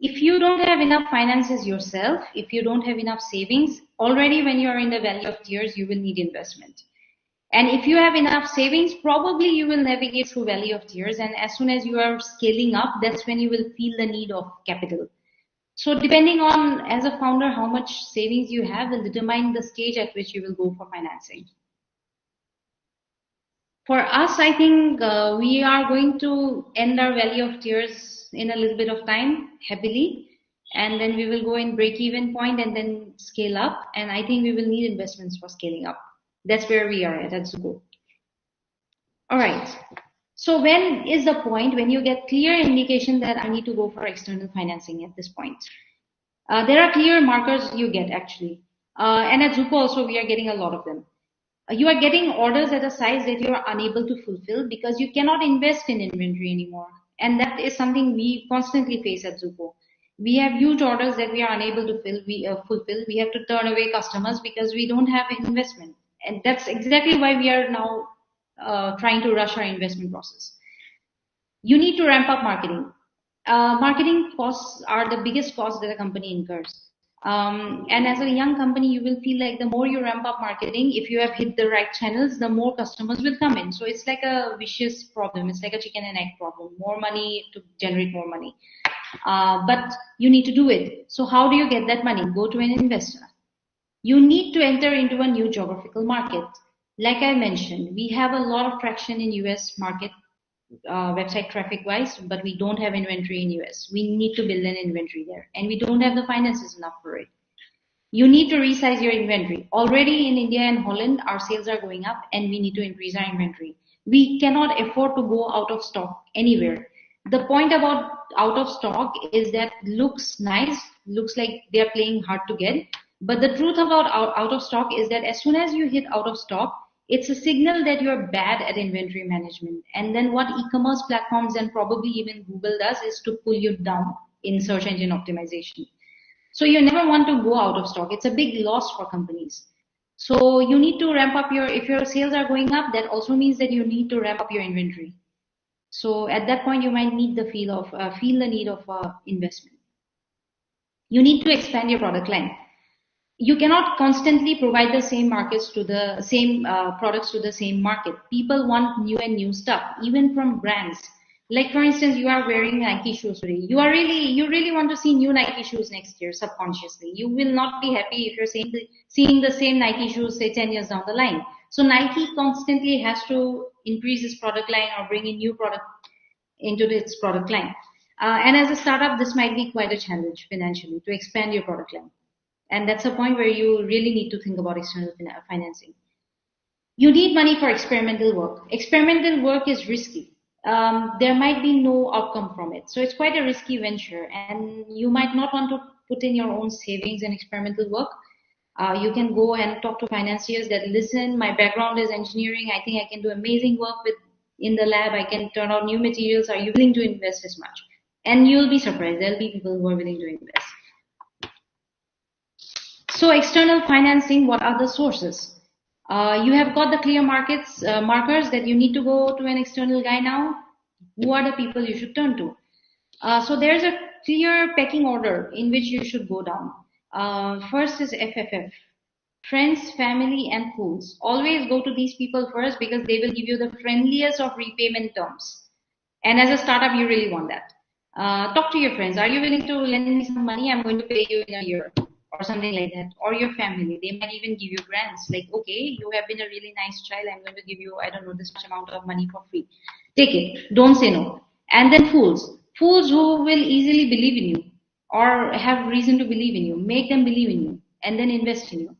if you don't have enough finances yourself, if you don't have enough savings, already when you are in the Valley of Tears, you will need investment. And if you have enough savings, probably you will navigate through Valley of Tears. And as soon as you are scaling up, that's when you will feel the need of capital. So depending on, as a founder, how much savings you have will determine the stage at which you will go for financing. For us, I think we are going to end our Valley of Tears in a little bit of time, happily, and then we will go in break-even point and then scale up. And I think we will need investments for scaling up. That's where we are at Zuko. All right. So when is the point when you get clear indication that I need to go for external financing at this point? There are clear markers you get actually. And at Zuko also we are getting a lot of them. You are getting orders at a size that you are unable to fulfill because you cannot invest in inventory anymore. And that is something we constantly face at Zuko. We have huge orders that we are unable to fulfill. We have to turn away customers because we don't have investment. And that's exactly why we are now trying to rush our investment process. You need to ramp up marketing. Marketing costs are the biggest cost that a company incurs. And as a young company, you will feel like the more you ramp up marketing, if you have hit the right channels, the more customers will come in. So it's like a vicious problem. It's like a chicken and egg problem. More money to generate more money. But you need to do it. So how do you get that money? Go to an investor. You need to enter into a new geographical market. Like I mentioned, we have a lot of traction in US market website traffic wise, but we don't have inventory in US. We need to build an inventory there, and we don't have the finances enough for it. You need to resize your inventory. Already in India and Holland, our sales are going up, and we need to increase our inventory. We cannot afford to go out of stock anywhere. The point about out of stock is that looks nice, looks like they're playing hard to get, but the truth about out of stock is that as soon as you hit out of stock, it's a signal that you're bad at inventory management. And then what e-commerce platforms and probably even Google does is to pull you down in search engine optimization. So you never want to go out of stock. It's a big loss for companies. So you need to ramp up if your sales are going up, that also means that you need to ramp up your inventory. So at that point, you might need feel the need of investment. You need to expand your product line. You cannot constantly provide the same products to the same market. People want new and new stuff, even from brands. Like for instance, you are wearing Nike shoes today. You really want to see new Nike shoes next year subconsciously. You will not be happy if you're seeing the same Nike shoes say 10 years down the line. So Nike constantly has to increase its product line or bring in new product into its product line. And as a startup, this might be quite a challenge financially to expand your product line. And that's a point where you really need to think about external financing. You need money for experimental work. Experimental work is risky. There might be no outcome from it. So it's quite a risky venture, and you might not want to put in your own savings in experimental work. You can go and talk to financiers that listen, my background is engineering. I think I can do amazing work in the lab. I can turn out new materials. Are you willing to invest this much? And you'll be surprised. There'll be people who are willing to invest. So external financing, what are the sources? You have got the clear markers that you need to go to an external guy now. Who are the people you should turn to? So there's a clear pecking order in which you should go down. First is FFF. Friends, family, and fools. Always go to these people first because they will give you the friendliest of repayment terms. And as a startup, you really want that. Talk to your friends. Are you willing to lend me some money? I'm going to pay you in a year or something like that. Or your family. They might even give you grants. Like, okay, you have been a really nice child. I'm going to give you, I don't know, this much amount of money for free. Take it. Don't say no. And then fools. Fools who will easily believe in you or have reason to believe in you. Make them believe in you and then invest in you.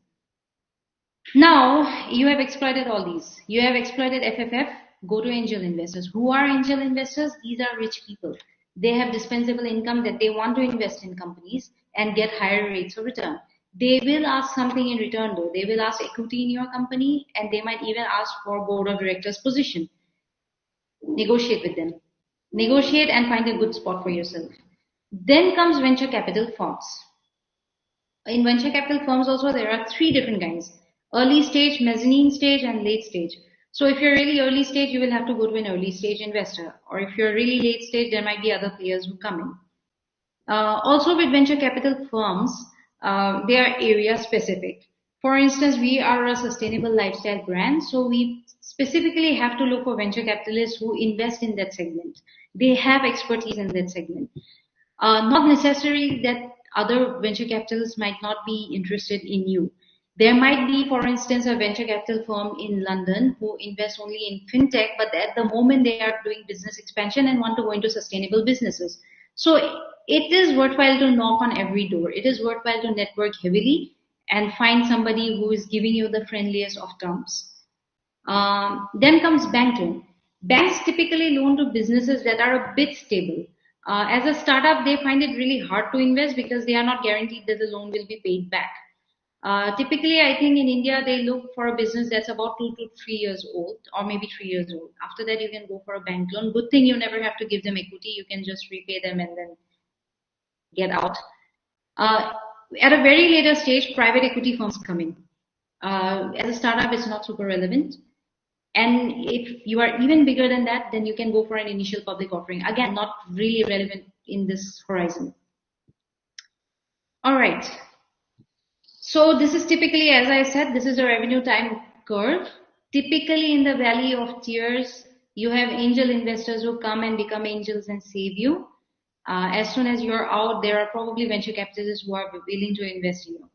Now, you have exploited all these. You have exploited FFF. Go to angel investors. Who are angel investors? These are rich people. They have dispensable income that they want to invest in companies and get higher rates of return. They will ask something in return though. They will ask equity in your company, and they might even ask for board of directors position. Negotiate with them. Negotiate and find a good spot for yourself. Then comes venture capital firms. In venture capital firms also, there are 3 different kinds. Early stage, mezzanine stage, and late stage. So if you're really early stage, you will have to go to an early stage investor. Or if you're really late stage, there might be other players who come in. Also with venture capital firms, they are area specific. For instance, we are a sustainable lifestyle brand, so we specifically have to look for venture capitalists who invest in that segment. They have expertise in that segment. Not necessarily that other venture capitalists might not be interested in you. There might be, for instance, a venture capital firm in London who invests only in fintech, but at the moment they are doing business expansion and want to go into sustainable businesses. So it is worthwhile to knock on every door. It is worthwhile to network heavily and find somebody who is giving you the friendliest of terms. Then comes banking. Banks typically loan to businesses that are a bit stable. As a startup, they find it really hard to invest because they are not guaranteed that the loan will be paid back. Typically, I think in India, they look for a business that's about 2 to 3 years old, or maybe 3 years old. After that, you can go for a bank loan. Good thing you never have to give them equity. You can just repay them and then get out. Uh, at a very later stage, private equity firms come in. As a startup, it's not super relevant. And if you are even bigger than that, then you can go for an initial public offering. Again, not really relevant in this horizon. All right. So this is typically, as I said, this is a revenue time curve. Typically in the valley of tears, you have angel investors who come and become angels and save you. As soon as you're out, there are probably venture capitalists who are willing to invest in you.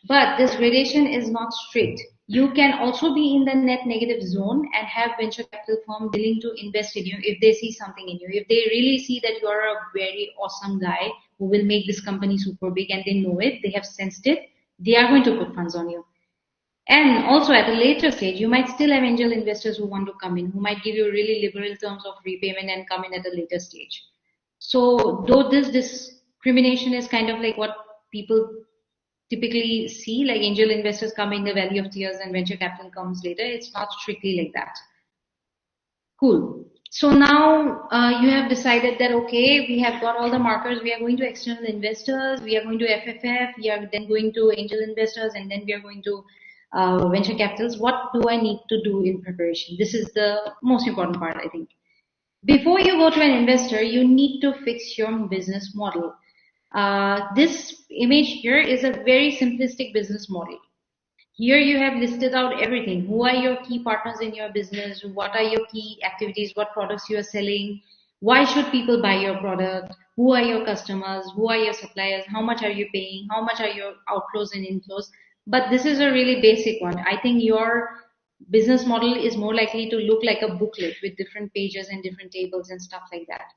But this gradation is not strict. You can also be in the net negative zone and have venture capital firm willing to invest in you if they see something in you. If they really see that you are a very awesome guy who will make this company super big and they know it, they have sensed it, they are going to put funds on you. And also at a later stage, you might still have angel investors who want to come in, who might give you really liberal terms of repayment and come in at a later stage. So though this discrimination is kind of like what people typically see, like angel investors come in the valley of tears and venture capital comes later, it's not strictly like that. Cool. So now you have decided that, okay, we have got all the markers. We are going to external investors. We are going to FFF. We are then going to angel investors, and then we are going to venture capitals. What do I need to do in preparation? This is the most important part, I think. Before you go to an investor, you need to fix your business model. This image here is a very simplistic business model. Here you have listed out everything. Who are your key partners in your business? What are your key activities? What products you are selling? Why should people buy your product? Who are your customers? Who are your suppliers? How much are you paying? How much are your outflows and inflows? But this is a really basic one. I think your business model is more likely to look like a booklet with different pages and different tables and stuff like that.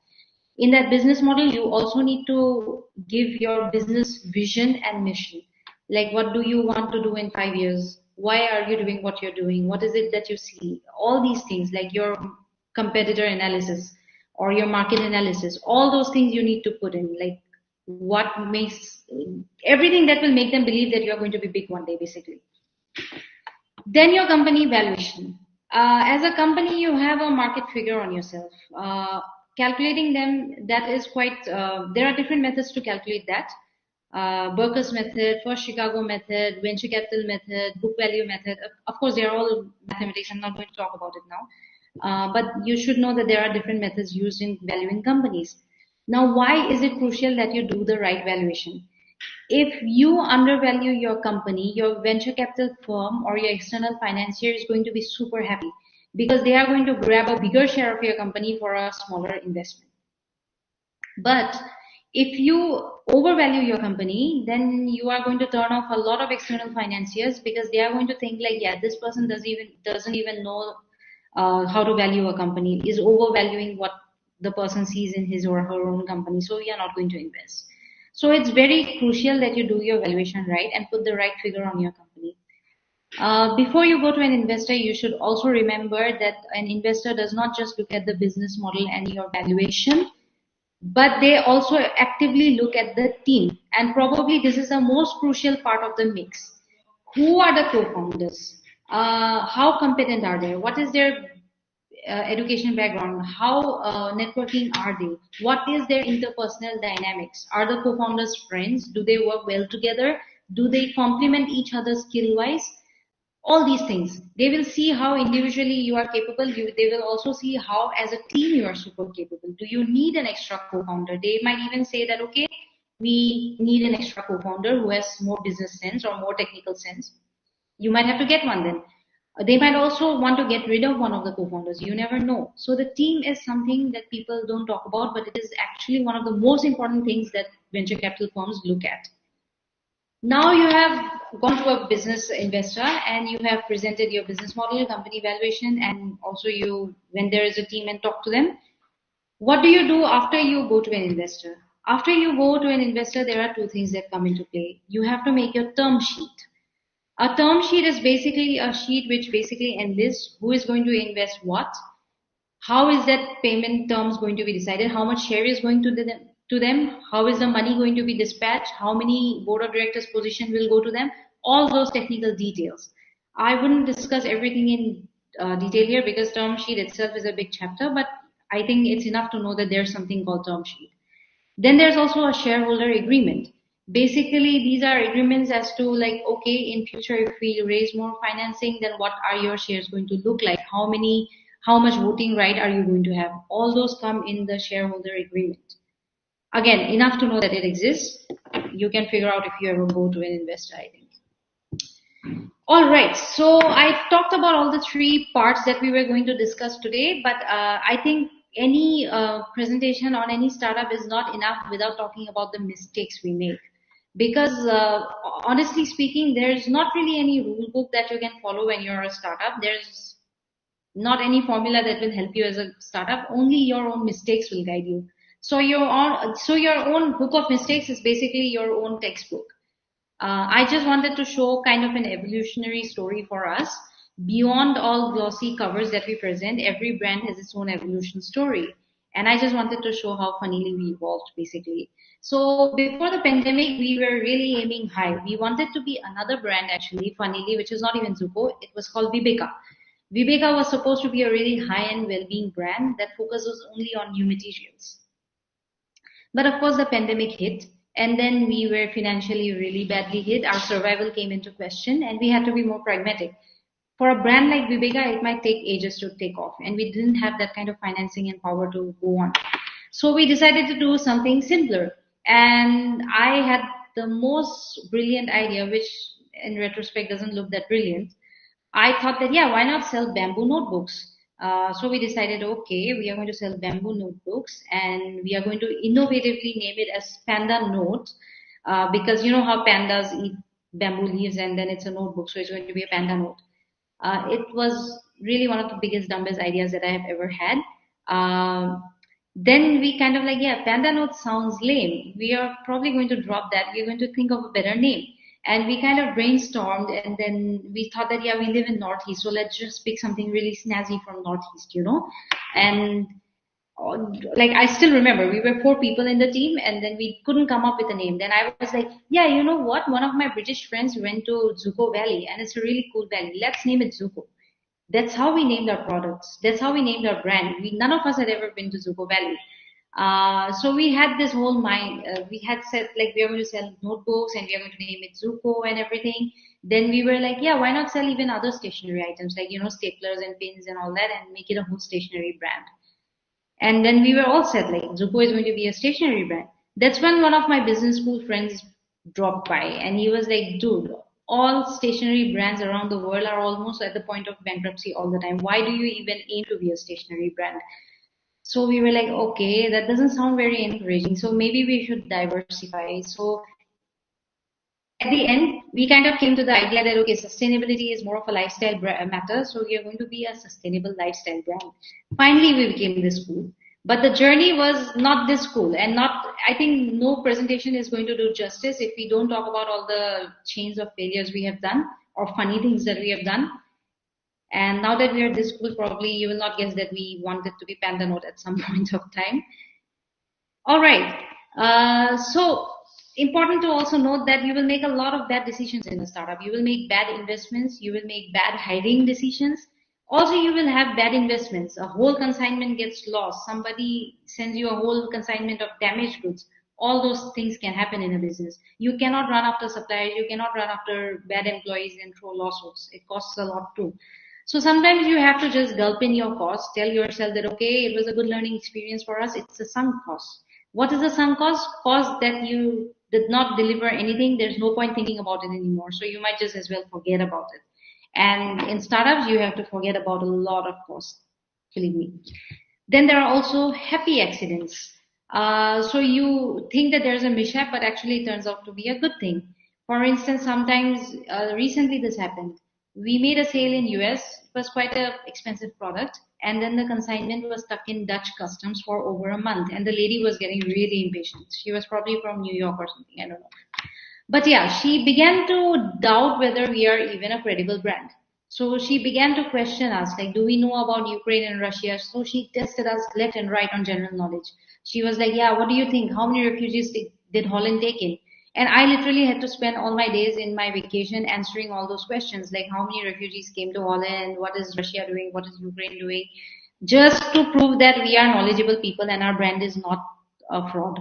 In that business model, you also need to give your business vision and mission. Like, what do you want to do in 5 years? Why are you doing what you're doing? What is it that you see? All these things, like your competitor analysis or your market analysis, all those things you need to put in. Like, what makes everything that will make them believe that you're going to be big one day, basically. Then your company valuation. As a company, you have a market figure on yourself. Calculating them, that is quite, there are different methods to calculate that. Berkus method, First Chicago method, venture capital method, book value method. Of course, they are all mathematics. I'm not going to talk about it now. But you should know that there are different methods used in valuing companies. Now, why is it crucial that you do the right valuation? If you undervalue your company, your venture capital firm or your external financier is going to be super happy because they are going to grab a bigger share of your company for a smaller investment. But if you overvalue your company, then you are going to turn off a lot of external financiers because they are going to think like, yeah, this person doesn't even know how to value a company, is overvaluing what the person sees in his or her own company. So we are not going to invest. So it's very crucial that you do your valuation right and put the right figure on your company. Before you go to an investor, you should also remember that an investor does not just look at the business model and your valuation, but they also actively look at the team. And probably this is the most crucial part of the mix. Who are the co-founders? How competent are they? What is their education background? How networking are they? What is their interpersonal dynamics? Are the co-founders friends? Do they work well together? Do they complement each other skill-wise? All these things. They will see how individually you are capable. They will also see how as a team you are super capable. Do you need an extra co-founder? They might even say that, okay, we need an extra co-founder who has more business sense or more technical sense. You might have to get one then. They might also want to get rid of one of the co-founders. You never know. So the team is something that people don't talk about, but it is actually one of the most important things that venture capital firms look at. Now you have gone to a business investor and you have presented your business model, company valuation, and also you, when there is a team, and talk to them. What do you do after you go to an investor? After you go to an investor, there are two things that come into play. You have to make your term sheet. A term sheet is basically a sheet which basically enlists who is going to invest what, how is that payment terms going to be decided, how much share is going to them, how is the money going to be dispatched, how many board of directors position will go to them. all those technical details. I wouldn't discuss everything in detail here because term sheet itself is a big chapter, but I think it's enough to know that there's something called term sheet. Then there's also a shareholder agreement. Basically, these are agreements as to like, okay, in future, if we raise more financing, then what are your shares going to look like? How much voting right are you going to have? All those come in the shareholder agreement. Again, enough to know that it exists. You can figure out if you ever go to an investor, I think. All right, so I talked about all the three parts that we were going to discuss today, but I think any presentation on any startup is not enough without talking about the mistakes we make. Because honestly speaking, there's not really any rule book that you can follow when you're a startup. There's not any formula that will help you as a startup. Only your own mistakes will guide you. So your own book of mistakes is basically your own textbook. I just wanted to show kind of an evolutionary story for us. Beyond all glossy covers that we present, every brand has its own evolution story. And I just wanted to show how Funnily we evolved, basically. So before the pandemic, we were really aiming high. We wanted to be another brand, actually, Funnily, which is not even Zuko. It was called Vibeka. Vibeka was supposed to be a really high-end well-being brand that focuses only on new materials. But of course, the pandemic hit, and then we were financially really badly hit. Our survival came into question, and we had to be more pragmatic. For a brand like Vibeka, it might take ages to take off, and we didn't have that kind of financing and power to go on. So we decided to do something simpler. And I had the most brilliant idea, which in retrospect doesn't look that brilliant. I thought that, yeah, why not sell bamboo notebooks? So we decided, okay, we are going to sell bamboo notebooks and we are going to innovatively name it as Panda Note because you know how pandas eat bamboo leaves and then it's a notebook, so it's going to be a Panda Note. It was really one of the biggest, dumbest ideas that I have ever had. Then we kind of like, yeah, Panda Note sounds lame. We are probably going to drop that. We're going to think of a better name. And we kind of brainstormed and then we thought that, yeah, we live in Northeast, so let's just pick something really snazzy from Northeast, you know? And like, I still remember we were 4 people in the team and then we couldn't come up with a name. Then I was like, yeah, you know what? One of my British friends went to Zuko Valley and it's a really cool valley. Let's name it Zuko. That's how we named our products. That's how we named our brand. None of us had ever been to Zuko Valley. So we had this whole mind. We had said like we are going to sell notebooks and we are going to name it Zuko and everything. Then we were like, yeah, why not sell even other stationery items like, you know, staplers and pins and all that and make it a whole stationery brand. And then we were all set like Zuko is going to be a stationery brand. That's when one of my business school friends dropped by and he was like, dude, all stationery brands around the world are almost at the point of bankruptcy all the time. Why do you even aim to be a stationery brand? So we were like, okay, that doesn't sound very encouraging. So maybe we should diversify. So at the end, we kind of came to the idea that, okay, sustainability is more of a lifestyle matter. So we are going to be a sustainable lifestyle brand. Finally, we became this cool. But the journey was not this cool and not, I think no presentation is going to do justice if we don't talk about all the chains of failures we have done or funny things that we have done. And now that we are this cool, probably you will not guess that we wanted to be Panda Note at some point of time. All right. So important to also note that you will make a lot of bad decisions in a startup. You will make bad investments. You will make bad hiring decisions. Also, you will have bad investments. A whole consignment gets lost. Somebody sends you a whole consignment of damaged goods. All those things can happen in a business. You cannot run after suppliers. You cannot run after bad employees and throw lawsuits. It costs a lot too. So sometimes you have to just gulp in your cost, tell yourself that, okay, it was a good learning experience for us. It's a sunk cost. What is the sunk cost? Cost that you did not deliver anything. There's no point thinking about it anymore. So you might just as well forget about it. And in startups, you have to forget about a lot of costs, believe me. Then there are also happy accidents. So you think that there's a mishap, but actually it turns out to be a good thing. For instance, sometimes recently this happened. We made a sale in US. It was quite an expensive product. And then the consignment was stuck in Dutch customs for over a month. And the lady was getting really impatient. She was probably from New York or something. I don't know. But yeah, she began to doubt whether we are even a credible brand. So she began to question us, like, do we know about Ukraine and Russia? So she tested us left and right on general knowledge. She was like, yeah, what do you think? How many refugees did Holland take in? And I literally had to spend all my days in my vacation answering all those questions, like how many refugees came to Holland, what is Russia doing, what is Ukraine doing, just to prove that we are knowledgeable people and our brand is not a fraud.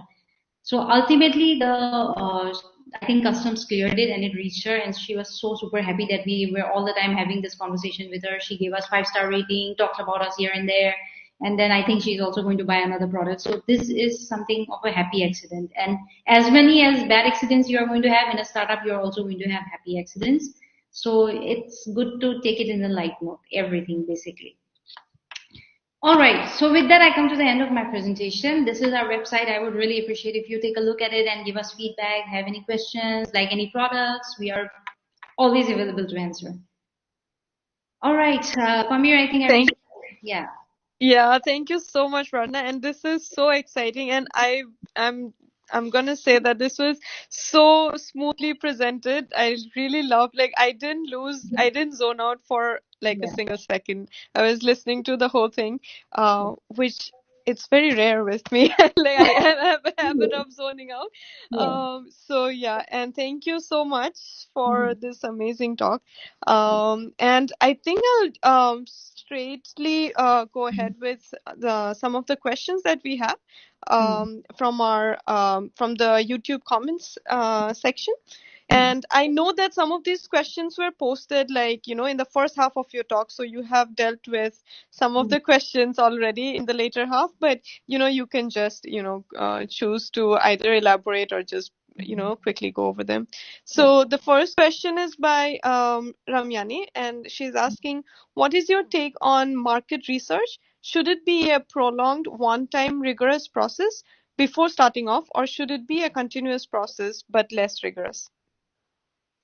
So ultimately, I think customs cleared it and it reached her, and she was so super happy that we were all the time having this conversation with her. She gave us 5-star rating, talked about us here and there, and then I think she's also going to buy another product. So this is something of a happy accident. And as many as bad accidents you are going to have in a startup, you're also going to have happy accidents. So it's good to take it in the light note, everything basically. All right, so with that, I come to the end of my presentation. This is our website. I would really appreciate if you take a look at it and give us feedback, have any questions, like any products. We are always available to answer. All right, Pamir, I think I Thank reached, yeah. Yeah, thank you so much, Radna. And this is so exciting. And I'm I'm gonna say that this was so smoothly presented. I really loved, like, I didn't zone out for like a Yeah, single second. I was listening to the whole thing, which it's very rare with me. Like I have a habit of zoning out. yeah. So yeah, and thank you so much for Mhm. this amazing talk. And I think I'll straightly go ahead with the some of the questions that we have Mhm. from our from the YouTube comments section. Mhm. And I know that some of these questions were posted, like, you know, in the first half of your talk. So you have dealt with some of Mhm. the questions already in the later half, but, you know, you can just, you know, choose to either elaborate or just, you Mhm. know, quickly go over them. Yeah. So the first question is by Ramyani, and she's asking, what is your take on market research? Should it be a prolonged, one-time rigorous process before starting off, or should it be a continuous process but less rigorous?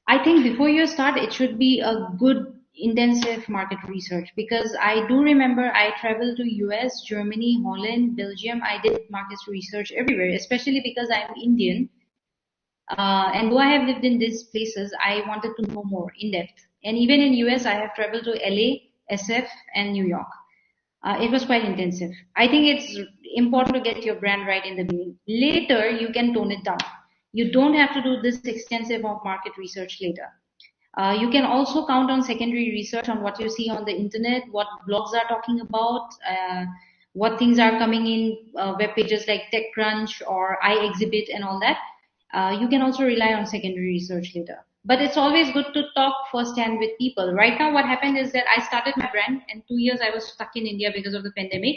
I think before you start, it should be a good intensive market research because I do remember I traveled to US, Germany, Holland, Belgium. I did market research everywhere, especially because I'm Indian. And though I have lived in these places, I wanted to know more in depth. And even in US, I have traveled to LA, SF, and New York. It was quite intensive. I think it's important to get your brand right in the beginning. Later, you can tone it down. You don't have to do this extensive of market research later. You can also count on secondary research on what you see on the internet, what blogs are talking about, what things are coming in web pages like TechCrunch or iExhibit and all that. You can also rely on secondary research later. But it's always good to talk firsthand with people. Right now, what happened is that I started my brand, and 2 years I was stuck in India because of the pandemic.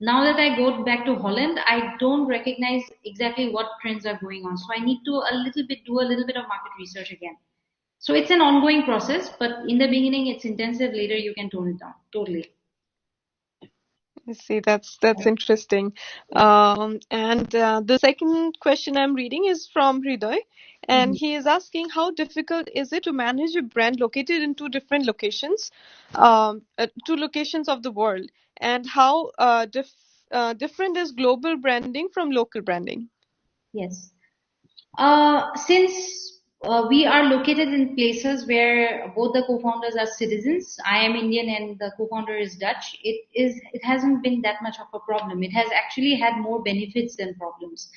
Now that I go back to Holland, I don't recognize exactly what trends are going on. So I need to do a little bit of market research again. So it's an ongoing process, but in the beginning it's intensive. Later you can tone it down. Totally. I see, that's interesting. And the second question I'm reading is from Hriday, and Mhm. he is asking, how difficult is it to manage a brand located in two different locations, two locations of the world, and how different is global branding from local branding? Yes. Since we are located in places where both the co-founders are citizens, I am Indian and the co-founder is Dutch. It hasn't been that much of a problem. It has actually had more benefits than problems.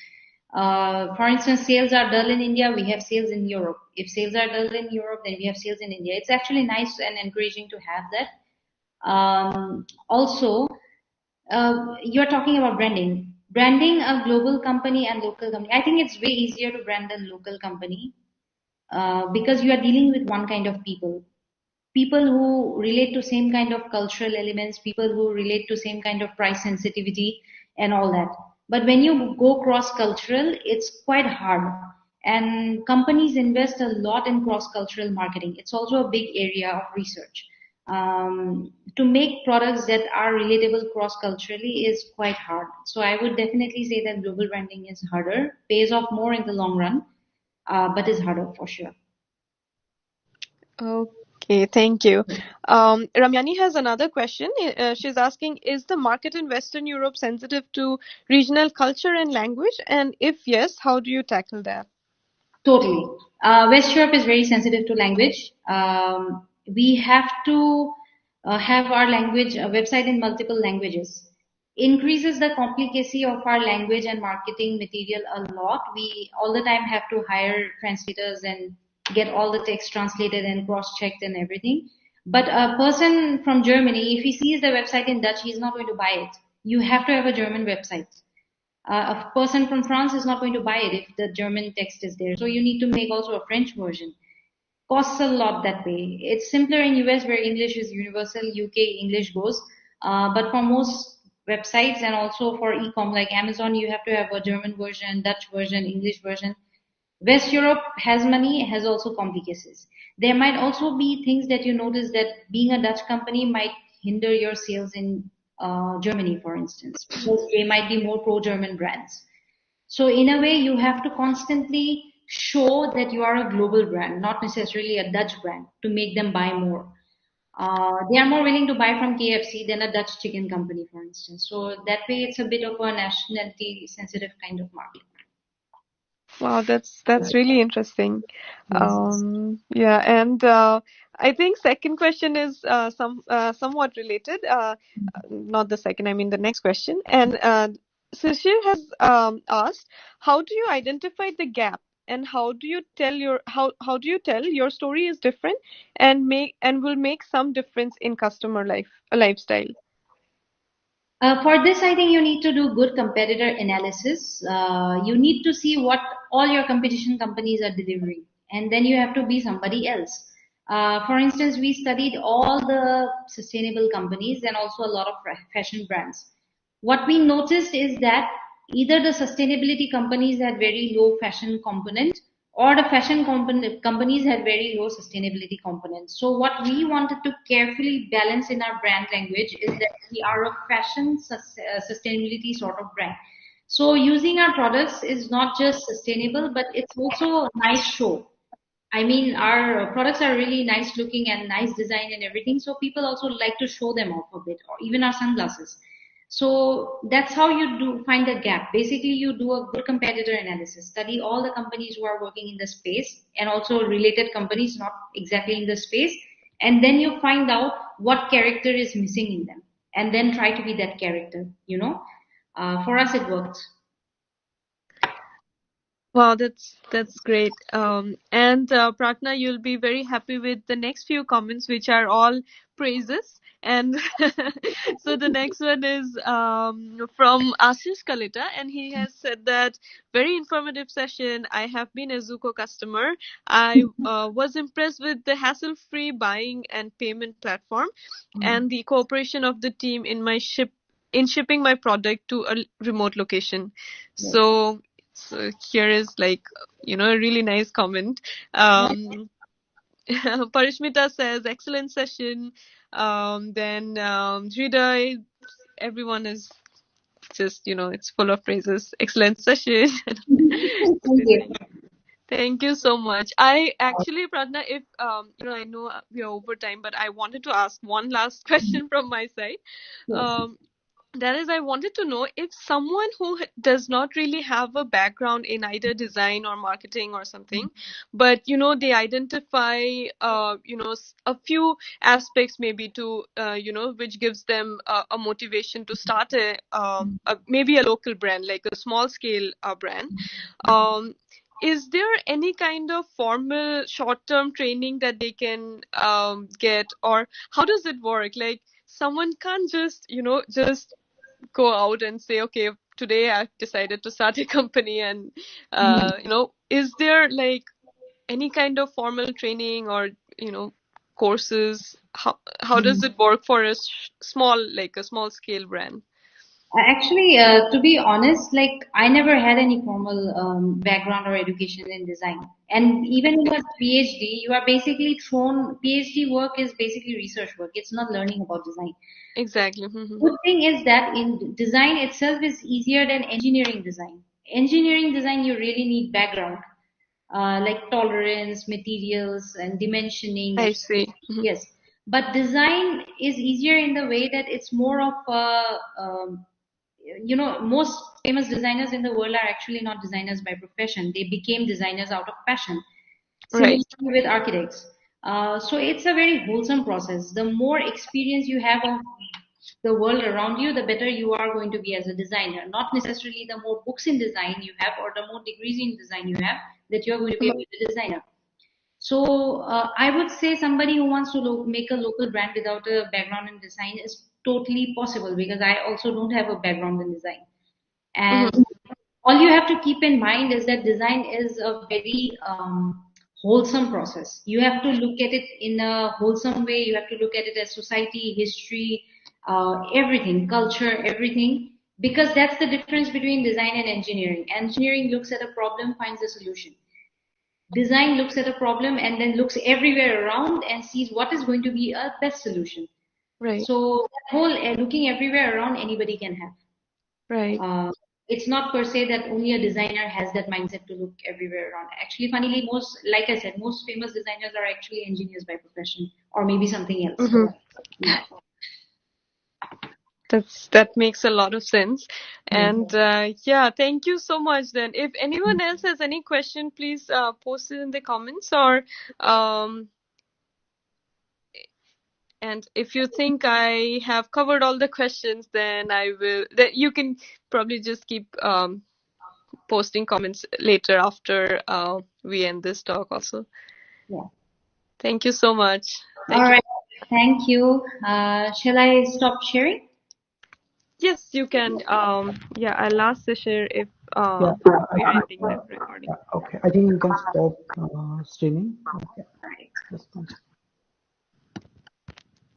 For instance, sales are dull in India, we have sales in Europe. If sales are dull in Europe, then we have sales in India. It's actually nice and encouraging to have that. Also, you're talking about branding. Branding a global company and local company. I think it's way easier to brand a local company because you are dealing with one kind of people. People who relate to same kind of cultural elements, people who relate to same kind of price sensitivity and all that. But when you go cross-cultural, it's quite hard. And companies invest a lot in cross-cultural marketing. It's also a big area of research. To make products that are relatable cross-culturally is quite hard. So I would definitely say that global branding is harder, pays off more in the long run, but is harder for sure. Okay, thank you. Ramyani has another question. She's asking, is the market in Western Europe sensitive to regional culture and language? And if yes, how do you tackle that? Totally. West Europe is very sensitive to language. We have to have our language website in multiple languages. increases the complicacy of our language and marketing material a lot. We all the time have to hire translators and get all the text translated and cross-checked and everything. But a person from Germany, if he sees the website in Dutch, he's not going to buy it. You have to have a German website. A person from France is not going to buy it if the German text is there. So you need to make also a French version. Costs a lot that way. It's simpler in US where English is universal, UK English goes. But for most websites and also for e-com like Amazon, you have to have a German version, Dutch version, English version. West Europe has money, has also complications. There might also be things that you notice that being a Dutch company might hinder your sales in Germany, for instance, because they might be more pro-German brands. So in a way, you have to constantly show that you are a global brand, not necessarily a Dutch brand, to make them buy more. They are more willing to buy from KFC than a Dutch chicken company, for instance. So that way, it's a bit of a nationality sensitive kind of market. Wow, that's really interesting. Yes. Yeah, and I think second question is somewhat related. Not the second, I mean the next question. And Shishir has asked, how do you identify the gap, and how do you tell your story is different and will make some difference in customer lifestyle? For this, I think you need to do good competitor analysis. You need to see what all your competition companies are delivering, and then you have to be somebody else. For instance, we studied all the sustainable companies and also a lot of fashion brands. What we noticed is that either the sustainability companies had very low fashion component or the fashion companies had very low sustainability components. So what we wanted to carefully balance in our brand language is that we are a fashion sustainability sort of brand. So using our products is not just sustainable, but it's also a nice show. I mean, our products are really nice looking and nice design and everything. So people also like to show them off a bit, or even our sunglasses. So that's how you do find the gap. Basically, you do a good competitor analysis, study all the companies who are working in the space and also related companies not exactly in the space. And then you find out what character is missing in them and then try to be that character. For us, it worked. Wow, that's great. And Pratna, you'll be very happy with the next few comments, which are all praises. And so the next one is from Ashish Kalita, and he has said that very informative session. I have been a Zuko customer. I was impressed with the hassle-free buying and payment platform, and the cooperation of the team in shipping my product to a remote location. Yes. So here is like, a really nice comment. Parishmita says, excellent session. Then Hriday, everyone is just, it's full of praises. Excellent session. Thank you. Thank you so much. I actually, Pradna, if I know we are over time, but I wanted to ask one last question from my side. Yes. Um, that is, I wanted to know if someone who does not really have a background in either design or marketing or something, but they identify a few aspects maybe to which gives them a motivation to start maybe a local brand, like a small scale brand. Um, is there any kind of formal short-term training that they can get, or how does it work? Like someone can't just go out and say, okay, today I've decided to start a company, and is there like any kind of formal training or courses? How does it work for a small scale brand? Actually, to be honest, like I never had any formal background or education in design. And even in a PhD, you are basically thrown, PhD work is basically research work. It's not learning about design. Exactly. Good thing is that in design itself is easier than engineering design. Engineering design, you really need background, like tolerance, materials, and dimensioning. I see. Yes. But design is easier in the way that it's more of most famous designers in the world are actually not designers by profession. They became designers out of passion. Right. Similarly with architects. So it's a very wholesome process. The more experience you have of the world around you, the better you are going to be as a designer. Not necessarily the more books in design you have or the more degrees in design you have that you're going to be a better designer. So I would say somebody who wants to make a local brand without a background in design is totally possible, because I also don't have a background in design. And Mm-hmm. all you have to keep in mind is that design is a very wholesome process. You have to look at it in a wholesome way. You have to look at it as society, history, everything, culture, everything, because that's the difference between design and engineering. Engineering looks at a problem, finds a solution. Design looks at a problem and then looks everywhere around and sees what is going to be a best solution. Right. So that whole looking everywhere around, anybody can have. Right. It's not per se that only a designer has that mindset to look everywhere around. Actually, funnily, like I said, most famous designers are actually engineers by profession, or maybe something else. Mm-hmm. Yeah. That makes a lot of sense. Yes. And yeah, thank you so much then. If anyone else has any question, please post it in the comments, or and if you think I have covered all the questions, then you can probably just keep posting comments later after we end this talk also. Yeah. Thank you so much. All Thank you. right. Thank you. Shall I stop sharing? Yes, you can. Yeah, I'll ask the share if Yeah, we're ending the recording. okay. I think you can stop streaming. Okay. All right. Just one second.